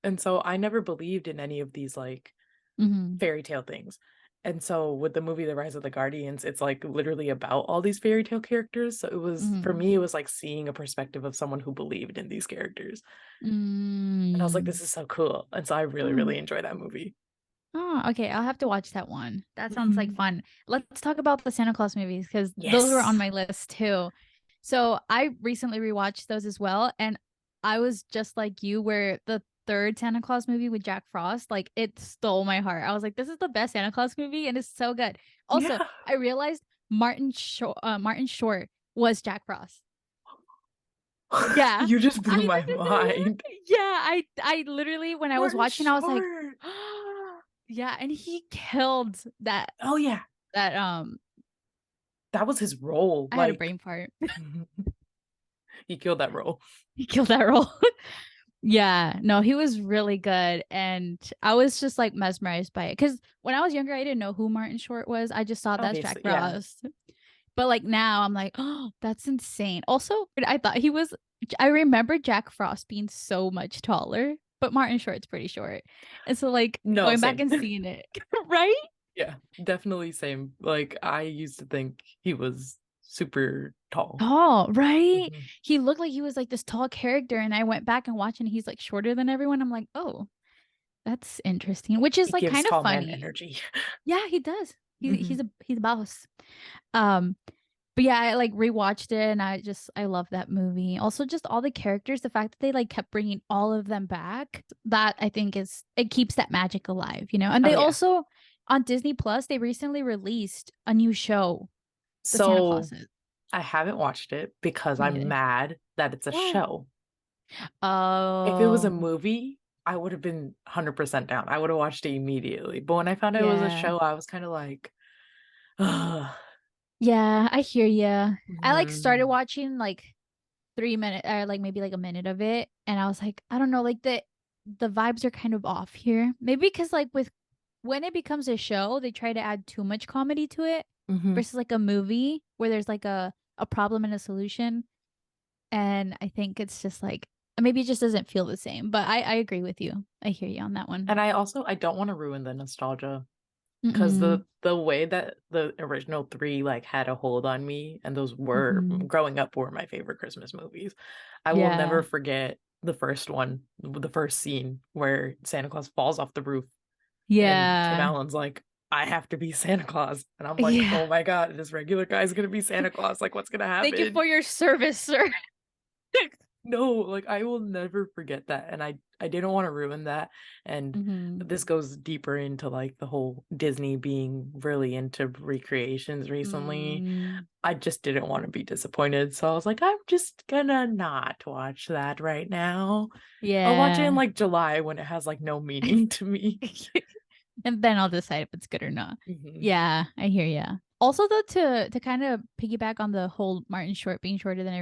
And so I never believed in any of these like Mm-hmm. fairy tale things. And so with the movie The Rise of the Guardians, it's like literally about all these fairy tale characters. So for Mm-hmm. me, it was like seeing a perspective of someone who believed in these characters. And I was like, Mm. this is so cool. And so I really, Oh. really enjoy that movie. Oh, okay. I'll have to watch that one. That sounds like Mhm. fun. Let's talk about the Santa Claus movies because those were on Yes. my list too. So I recently rewatched those as well, and I was just like you, where the third Santa Claus movie with Jack Frost, like it stole my heart. I was like, this is the best Santa Claus movie, and it's so good. Also, Yeah. I realized Martin Short was Jack Frost. Yeah. You just blew I my didn't know that. mind. Yeah, I literally when I was Martin watching, I was like, Short. yeah, and he killed Oh, yeah. that that was his role. I had a Like brain fart. he killed that role. He killed that role. Yeah, no, he was really good. And I was just like mesmerized by it. Because when I was younger, I didn't know who Martin Short was. I just saw that's Jack Obviously, yeah. Frost. But like now I'm like, oh, that's insane. Also, I thought he was, I remember Jack Frost being so much taller, but Martin Short's pretty short. And so, like, No, going back same. and seeing it, right? Yeah, definitely same. Like I used to think he was super tall. Oh, right. Mhm. He looked like he was like this tall character. And I went back and watched, and he's like shorter than everyone. I'm like, oh, that's interesting, which is He like gives kind of tall man funny. energy. Yeah, he does. Mhm. He's a boss. Um, but yeah, I like rewatched it and I love that movie. Also just all the characters, the fact that they like kept bringing all of them back, that I think is it keeps that magic alive, you know. And Oh they yeah. also on Disney Plus, they recently released a new show, The Santa So Clauses. I haven't watched it because Me I'm neither. mad that it's a What? show. If it was a Oh, movie, I would have been 100% down. I would have watched it immediately. But when I found out it was a yeah. show, I was kind of like, ugh. Yeah, I hear ya. I like started Mhm. watching like 3 minutes or like maybe like a minute of it and I was like, I don't know, like the vibes are kind of off here. Maybe because like with when it becomes a show, they try to add too much comedy to it Mhm. versus like a movie where there's like a problem and a solution. And I think it's just like maybe it just doesn't feel the same. But I agree with you. I hear you on that one. And I don't want to ruin the nostalgia because Mm-mm. the way that the original three like had a hold on me and those were Mm-hmm. growing up were my favorite Christmas movies. I will never Yeah. forget the first one, the first scene where Santa Claus falls off the roof and Tim Yeah. Allen's like, I have to be Santa Claus. And I'm like, Yeah. oh my God, this regular guy's gonna be Santa Claus. Like, what's gonna Thank you happen? for your service, sir. No, like I will never forget that. And I didn't want to ruin that. And Mm-hmm. this goes deeper into like the whole Disney being really into recreations recently. Mm, I just didn't want to be disappointed. So I was like, I'm just gonna not watch that right now. I'll watch it in yeah. like July when it has like no meaning to me. And then I'll decide if it's good or not. Mhm. Yeah, I hear ya. Also, though, to kind of piggyback on the whole Martin Short being shorter than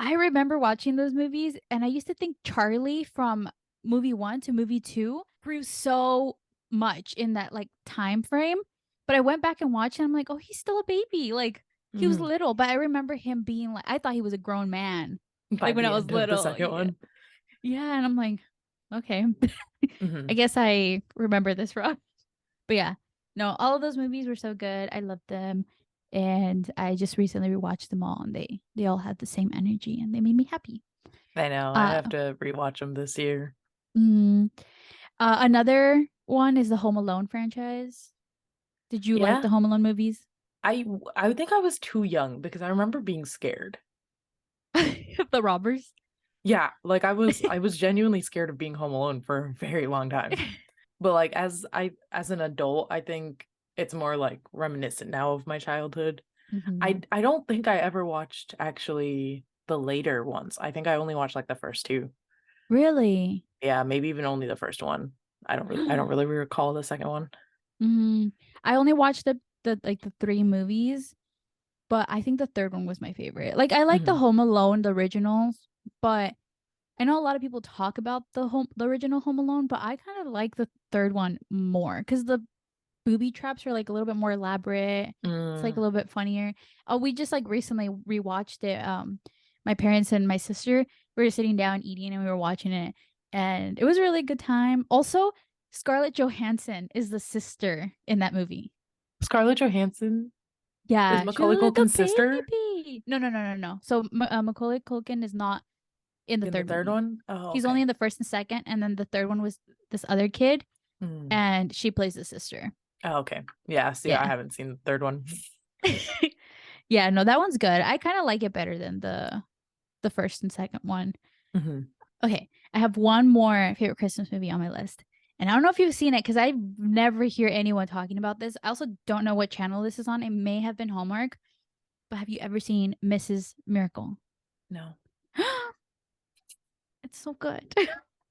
I remember watching those movies, and I used to think Charlie from movie one to movie two grew so much in that like time frame. But I went back and watched, and I'm like, oh, he's still a baby. Like he was Mhm. little, but I remember him being like, I thought he was a grown man, By like when I the was end of the little. second Yeah, one. yeah, and I'm like, okay, I Mhm. guess I remember this wrong. But yeah, no, all of those movies were so good. I loved them. And I just recently rewatched them all and they all had the same energy and they made me happy. I know. I Uh, have to rewatch them this year. mm, Another one is the Home Alone franchise. Did you like Yeah. the Home Alone movies? I think I was too young because I remember being scared. The robbers? Yeah, like I was genuinely scared of being home alone for a very long time. But like as an adult, I think it's more like reminiscent now of my childhood. Hmm. I don't think I ever watched actually the later ones. I think I only watched like the first two. Really? Yeah, maybe even only the first one. I don't really recall the second one. Hmm. I only watched the like the three movies, but I think the third one was my favorite. Like I like the Mhm. Home Alone, the originals, but I know a lot of people talk about the original Home Alone, but I kind of like the third one more because the booby traps are like a little bit more elaborate. It's like a Mm. little bit funnier. Oh, we just like recently rewatched it. My parents and my sister we were sitting down eating and we were watching it, and it was a really good time. Also, Scarlett Johansson is the sister in that movie. Scarlett Johansson is Yeah, she's a Macaulay little Culkin's sister baby. No, no, no, no, no. So Macaulay Culkin is not in the in the third third movie. one. Oh, He's only okay. in the first and second, and then the third one was this other kid, Mm. and she plays the sister. Oh, okay. Yeah, see, I Yeah. haven't seen the third one. Yeah, no, that one's good. I kind of like it better than the first and second one. Mhm. Okay, I have one more favorite Christmas movie on my list. And I don't know if you've seen it because I never hear anyone talking about this. I also don't know what channel this is on. It may have been Hallmark, but have you ever seen Mrs. Miracle? No. It's so good.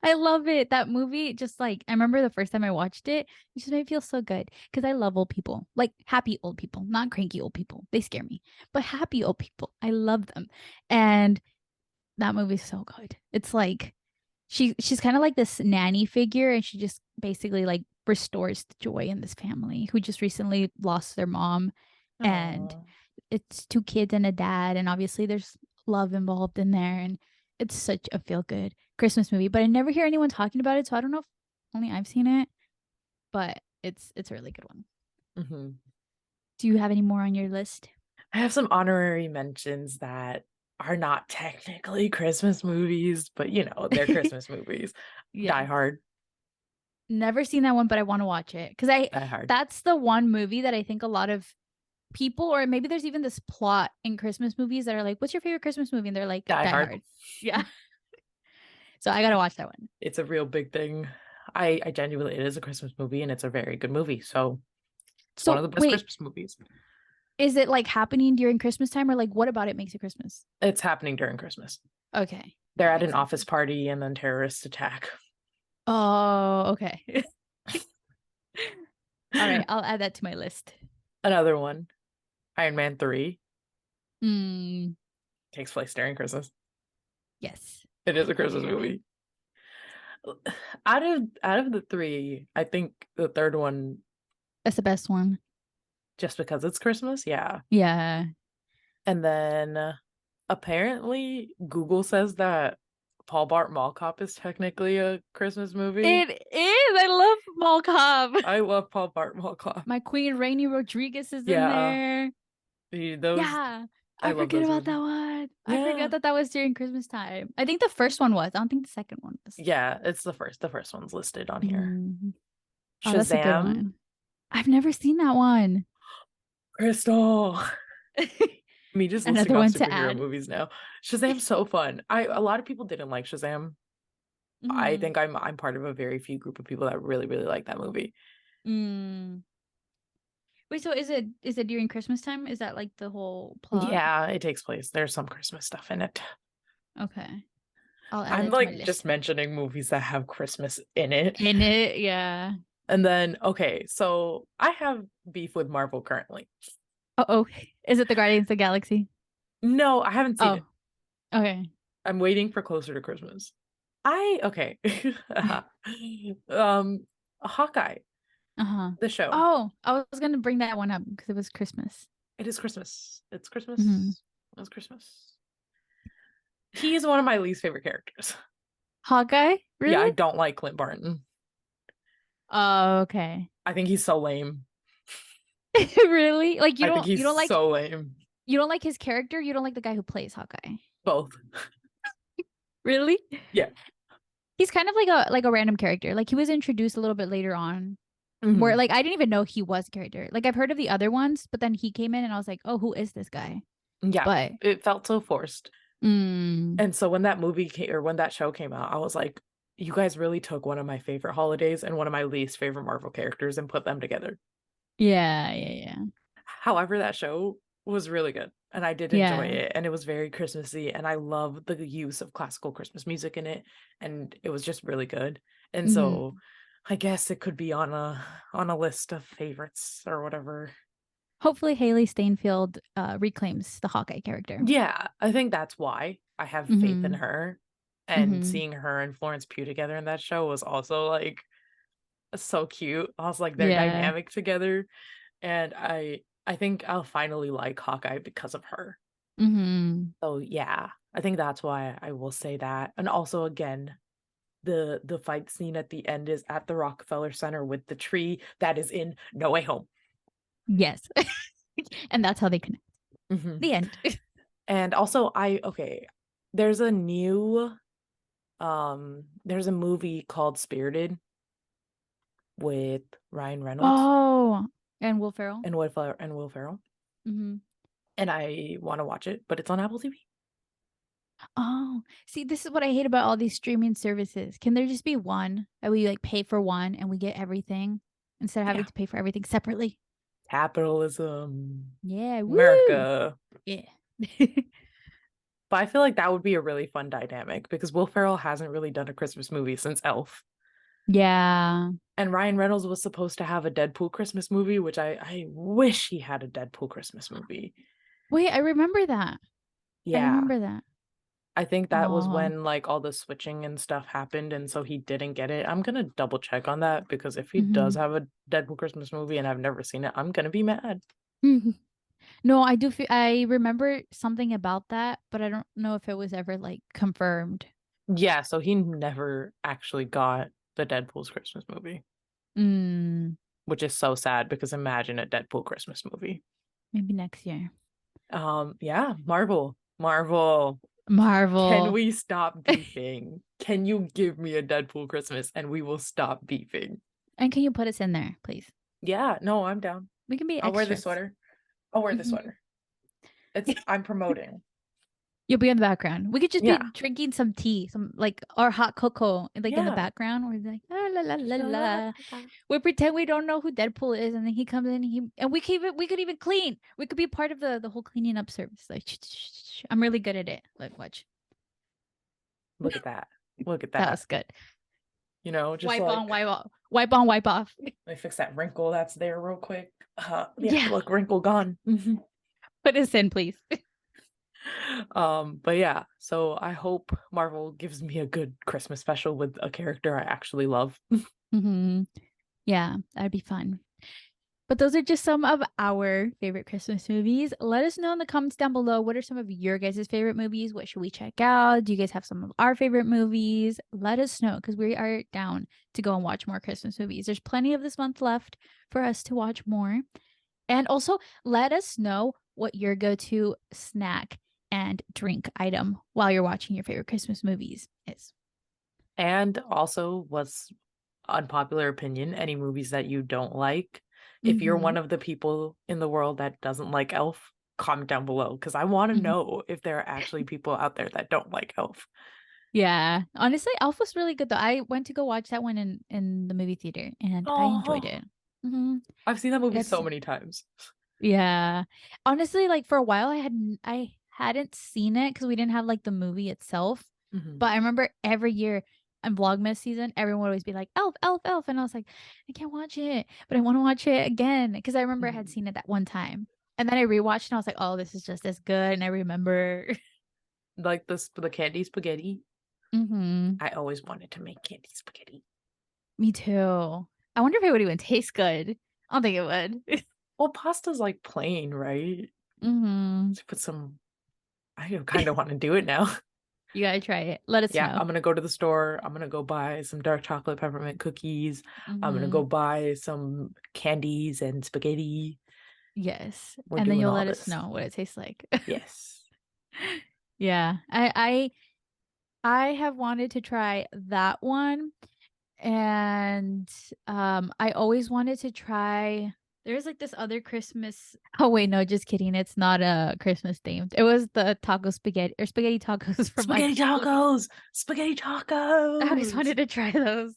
I love it. That movie, just like, I remember the first time I watched it, it just made me feel so good because I love old people, like happy old people, not cranky old people. They scare me, but happy old people. I love them. And that movie's so good. It's like, she's kind of like this nanny figure, and she just basically like restores the joy in this family who just recently lost their mom, and Oh. it's two kids and a dad, and obviously there's love involved in there, and it's such a feel good Christmas movie. But I never hear anyone talking about it, so I don't know if only I've seen it, but it's a really good one. Mhm. Do you have any more on your list? I have some honorary mentions that are not technically Christmas movies, but they're Christmas movies. Die Yeah. Hard. Never seen that one, but I want to watch it because I Die Hard. that's the one movie that I think a lot of people, or maybe there's even this plot in Christmas movies that are like, "What's your favorite Christmas movie?" And they're like, Die "Die Hard. Hard." Yeah. So I gotta watch that one. It's a real big thing. I genuinely, it is a Christmas movie and it's a very good movie. So it's one of So the best wait, Christmas movies. is it like happening during Christmas time, or like what about it makes it Christmas? It's happening during Christmas. Okay, They're that at makes an sense. office party and then terrorists attack. Oh, okay. All right, I'll add that to my list. Another one, Iron Man 3, Hmm. takes place during Christmas. Yes, It is a I Christmas agree. movie. Out of the three, I think the third one, That's the best one. just because it's Christmas, yeah. Yeah. And then apparently Google says that Paul Bart Mall Cop is technically a Christmas movie. It is. I love Mall Cop. I love Paul Bart Mall Cop. My queen Rainy Rodriguez is in Yeah, there. those Yeah. I I love forget those about that movies. one. I forgot Yeah. that that was during Christmas time. I think the first one was. I don't think the second one was. Yeah, it's the first. The first one's listed on here. Mhm. Oh, that's a good Shazam, one. I've never seen that one. Crystal. Me just listing Another off one to superhero add. movies now. Shazam's so fun. A lot of people didn't like Shazam. I Hmm. think I'm part of a very few group of people that really, really like that movie. Mm. Wait, so is it during Christmas time? Is that like the whole plot? Yeah, it takes place. There's some Christmas stuff in it. Okay. I'll add I'm that to my like just list. mentioning movies that have Christmas in it. In it, yeah. And then, okay, so I have beef with Marvel currently. Oh, is it the Guardians of the Galaxy? No, I haven't seen Oh, it. okay. I'm waiting for closer to Christmas. Okay. um Hawkeye, Uh-huh. the show. Oh, I was gonna bring that one up because it was Christmas. It is Christmas. It's Hmm. Christmas. It's Christmas. He is one of my least favorite characters. Hawkeye? Yeah, I Really? don't like Clint Barton. Oh, okay. I think he's so lame. Really? Like you I think don't you he's don't like so lame. you don't like his character? You don't like the guy who plays Hawkeye? Both. Really? Yeah. He's kind of like a random character. Like he was introduced a little bit later on, where Mhm. like I didn't even know he was a character. Like I've heard of the other ones, but then he came in and I was like, "Oh, who is this guy?" Yeah. But It felt so forced. mm, And so when that movie came, or when that show came out, I was like, you guys really took one of my favorite holidays and one of my least favorite Marvel characters and put them together. yeah, yeah, yeah. However, that show was really good and I did enjoy Yeah. it and it was very Christmassy and I love the use of classical Christmas music in it and it was just really good. And so Hmm. I guess it could be on a list of favorites or whatever. Hopefully Haley Steinfeld reclaims the Hawkeye character. Yeah, I think that's why I have faith in Hmm. her. And Hmm. seeing her and Florence Pugh together in that show was also like so cute. I was like their Yeah. dynamic together and I think I'll finally like Hawkeye because of her. Hmm. So yeah, I think that's why I will say that. And also again, the fight scene at the end is at the Rockefeller Center with the tree that is in No Way Home. Yes. And that's how they connect. Mhm. The end. And also okay, there's a new there's a movie called Spirited with Ryan Reynolds Oh, and Will Ferrell. and Will Ferrell. Hmm. And I want to watch it, but it's on Apple TV. Oh, see, this is what I hate about all these streaming services. Can there just be one that we like pay for one and we get everything instead of having Yeah. to pay for everything separately? Capitalism. Yeah, woo. America. Yeah. But I feel like that would be a really fun dynamic because Will Ferrell hasn't really done a Christmas movie since Elf. Yeah. And Ryan Reynolds was supposed to have a Deadpool Christmas movie, which I wish he had a Deadpool Christmas movie. Wait, I remember that. I Yeah. remember that. I think that was Oh. when like all the switching and stuff happened, and so he didn't get it. I'm gonna double check on that because if he does Hmm. have a Deadpool Christmas movie and I've never seen it, I'm gonna be mad. No, I do feel I remember something about that, but I don't know if it was ever like confirmed. Yeah, so he never actually got the Deadpool's Christmas movie, Mm, which is so sad because imagine a Deadpool Christmas movie. maybe next year. Yeah, Marvel. Marvel. Can Marvel. we stop beefing? Can you give me a Deadpool Christmas and we will stop beefing? And can you put us in there, please? Yeah, no, I'm down. We can be I'll wear the extras. sweater. I'll wear the Hmm. sweater. I'm promoting. You'll be in the background. We could just be Yeah. drinking some tea, some like or hot cocoa, like in the Yeah. background. We're like la la la la La, la, la. la. We pretend we don't know who Deadpool is, and then he comes in. And we could even clean. We could be part of the whole cleaning up service. Like I'm really good at it. Like watch. Look at that. Look at That that. was good. Just Wipe on, like wipe off, wipe on, wipe off. let me fix that wrinkle that's there real quick. Yeah, Yeah, look, wrinkle gone. put us in, please. But yeah, so I hope Marvel gives me a good Christmas special with a character I actually love. Hmm. Yeah, that'd be fun. But those are just some of our favorite Christmas movies. Let us know in the comments down below, what are some of your guys' favorite movies? What should we check out? Do you guys have some of our favorite movies? Let us know because we are down to go and watch more Christmas movies. There's plenty of this month left for us to watch more. And also, let us know what your go-to snack and drink item while you're watching your favorite Christmas movies is. And also, what's unpopular opinion, any movies that you don't like. If you're Mm-hmm. one of the people in the world that doesn't like Elf, comment down below because I want to Mm-hmm. know if there are actually people out there that don't like Elf. Yeah. Honestly, Elf was really good though. I went to go watch that one in the movie theater and I enjoyed Oh, it. Hmm. I've seen that movie It's so many times. yeah. Honestly, like for a while I hadn't seen it because we didn't have like the movie itself. Mhm. But I remember every year in Vlogmas season, everyone would always be like, Elf, Elf, Elf. And I was like, I can't watch it, but I want to watch it again. Because I remember I had Mhm. seen it that one time. And then I rewatched and I was like, oh, this is just as good. And I remember. Like the candy spaghetti. Hmm. I always wanted to make candy spaghetti. Me too. I wonder if it would even taste good. I don't think it would. Well, pasta's like plain, right? Hmm. So put some. I kind of want to do it now. You gotta try it. Let us Yeah, know. I'm gonna go to the store. I'm gonna go buy some dark chocolate peppermint cookies. I'm gonna Hmm. go buy some candies and spaghetti. Yes. We're And then doing you'll all let us this. know what it tastes like. Yes. Yeah. I have wanted to try that one. And I always wanted to try there's like this other Christmas. Oh wait, no, just kidding. It's not a Christmas themed. It was the taco spaghetti or spaghetti tacos from my Spaghetti family. tacos! Spaghetti I always tacos! wanted to try those.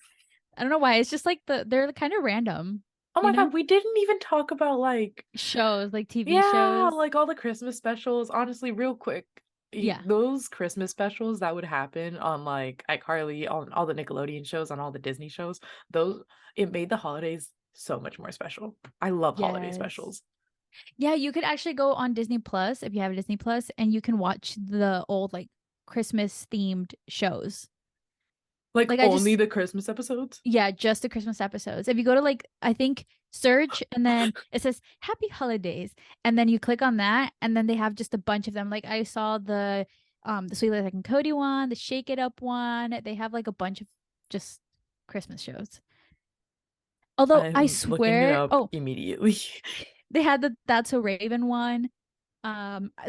I don't know why. It's just like they're kind of random, Oh you my know? God, we didn't even talk about like, Shows, like TV yeah, shows. like all the Christmas specials. Honestly, real quick, Yeah. those Christmas specials that would happen on like iCarly, on all the Nickelodeon shows, on all the Disney shows, those, it made the holidays so much more special. I love holiday Yes. specials. Yeah, you could actually go on Disney Plus if you have Disney Plus and you can watch the old like Christmas themed shows. Like Like I only just the Christmas episodes? yeah, just the Christmas episodes. If you go to like I think search and then it says Happy Holidays and then you click on that and then they have just a bunch of them. Like I saw the Sweet Life and Cody one, the Shake It Up one. They have like a bunch of just Christmas shows. Although I I'm looking it swear, up oh, immediately. they had the That's So Raven one. The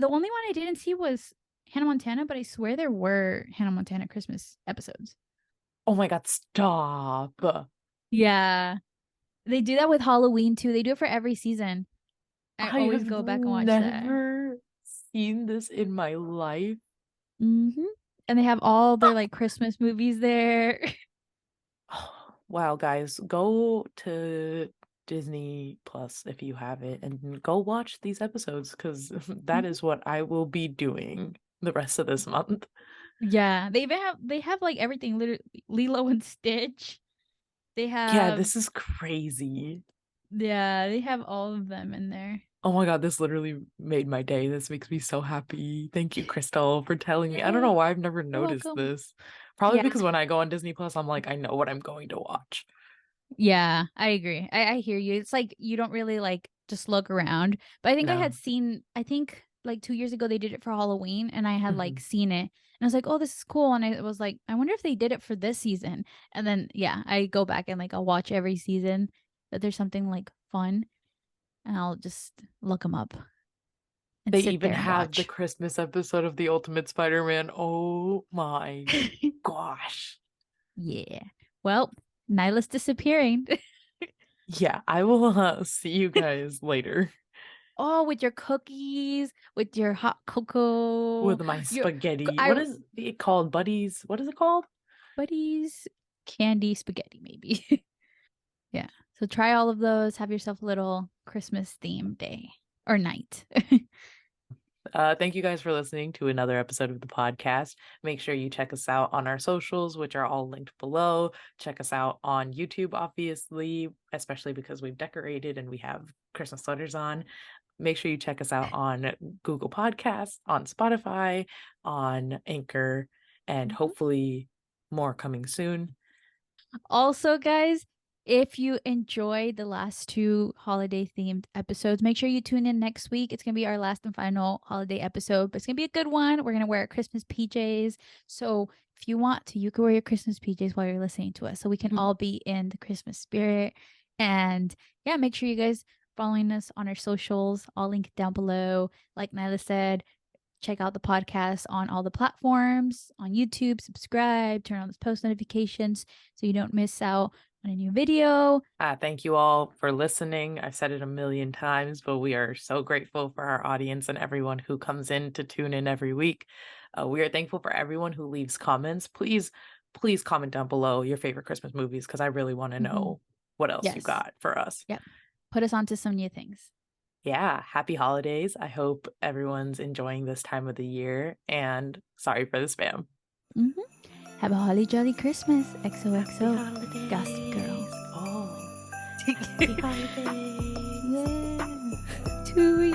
only one I didn't see was Hannah Montana, but I swear there were Hannah Montana Christmas episodes. Oh my God, stop. Yeah. They do that with Halloween too. They do it for every season. I I always have go back and watch that. never seen this in my life. Hmm. And they have all their like Christmas movies there. Wow, guys, go to Disney Plus if you have it and go watch these episodes because that Mhm. is what I will be doing. the rest of this month. Yeah, they have like everything. Literally, Lilo and Stitch. They Yeah, have this is crazy. yeah, they have all of them in there. Oh my God, this literally made my day. This makes me so happy. Thank you, Crystal, for telling me. I don't know Yay! why I've never You're noticed welcome. this. Probably Yeah, because when I go on Disney Plus, I'm like, I know what I'm going to watch. yeah, I agree. I hear you. It's like you don't really like just look around. But I think I No. had seen. I think like 2 years ago they did it for Halloween, and I had like Mhm. seen it, and I was like, oh, this is cool. And I was like, I wonder if they did it for this season. And then yeah, I go back and like I'll watch every season that there's something like fun, and I'll just look them up and They sit even there and have the watch. Christmas episode of The Ultimate Spider-Man. Oh my gosh. Yeah. Well, Nyla's disappearing. Yeah, I will see you guys later Oh, with your cookies, with your hot cocoa, with my your spaghetti. What I is it called, buddies? What is it called? buddies candy spaghetti maybe. Yeah. So try all of those. Have yourself a little Christmas theme day or night. Thank you guys for listening to another episode of the podcast. Make sure you check us out on our socials, which are all linked below. Check us out on YouTube, obviously, especially because we've decorated and we have Christmas sweaters on. Make sure you check us out on Google Podcasts, on Spotify, on Anchor, and Mhm. hopefully more coming soon. Also, guys, if you enjoyed the last two holiday themed episodes, make sure you tune in next week. It's going to be our last and final holiday episode, but it's going to be a good one. We're going to wear Christmas PJs. So if you want to, you can wear your Christmas PJs while you're listening to us so we can all be in the Christmas spirit. And yeah, make sure you guys following us on our socials. I'll link it down below. Like Nyla said, check out the podcast on all the platforms on YouTube, subscribe, turn on those post notifications so you don't miss out on a new video. Thank you all for listening. I've said it a million times, but we are so grateful for our audience and everyone who comes in to tune in every week. We are thankful for everyone who leaves comments. Please comment down below your favorite Christmas movies because I really want to Mhm. know what else you Yes. got for us. Yep. Put us onto some new things. Yeah, happy holidays. I hope everyone's enjoying this time of the year and sorry for the spam. Hmm. Have a holly jolly Christmas. Happy XOXO. Gossip holidays. Girl. Oh, happy holidays. Yeah. To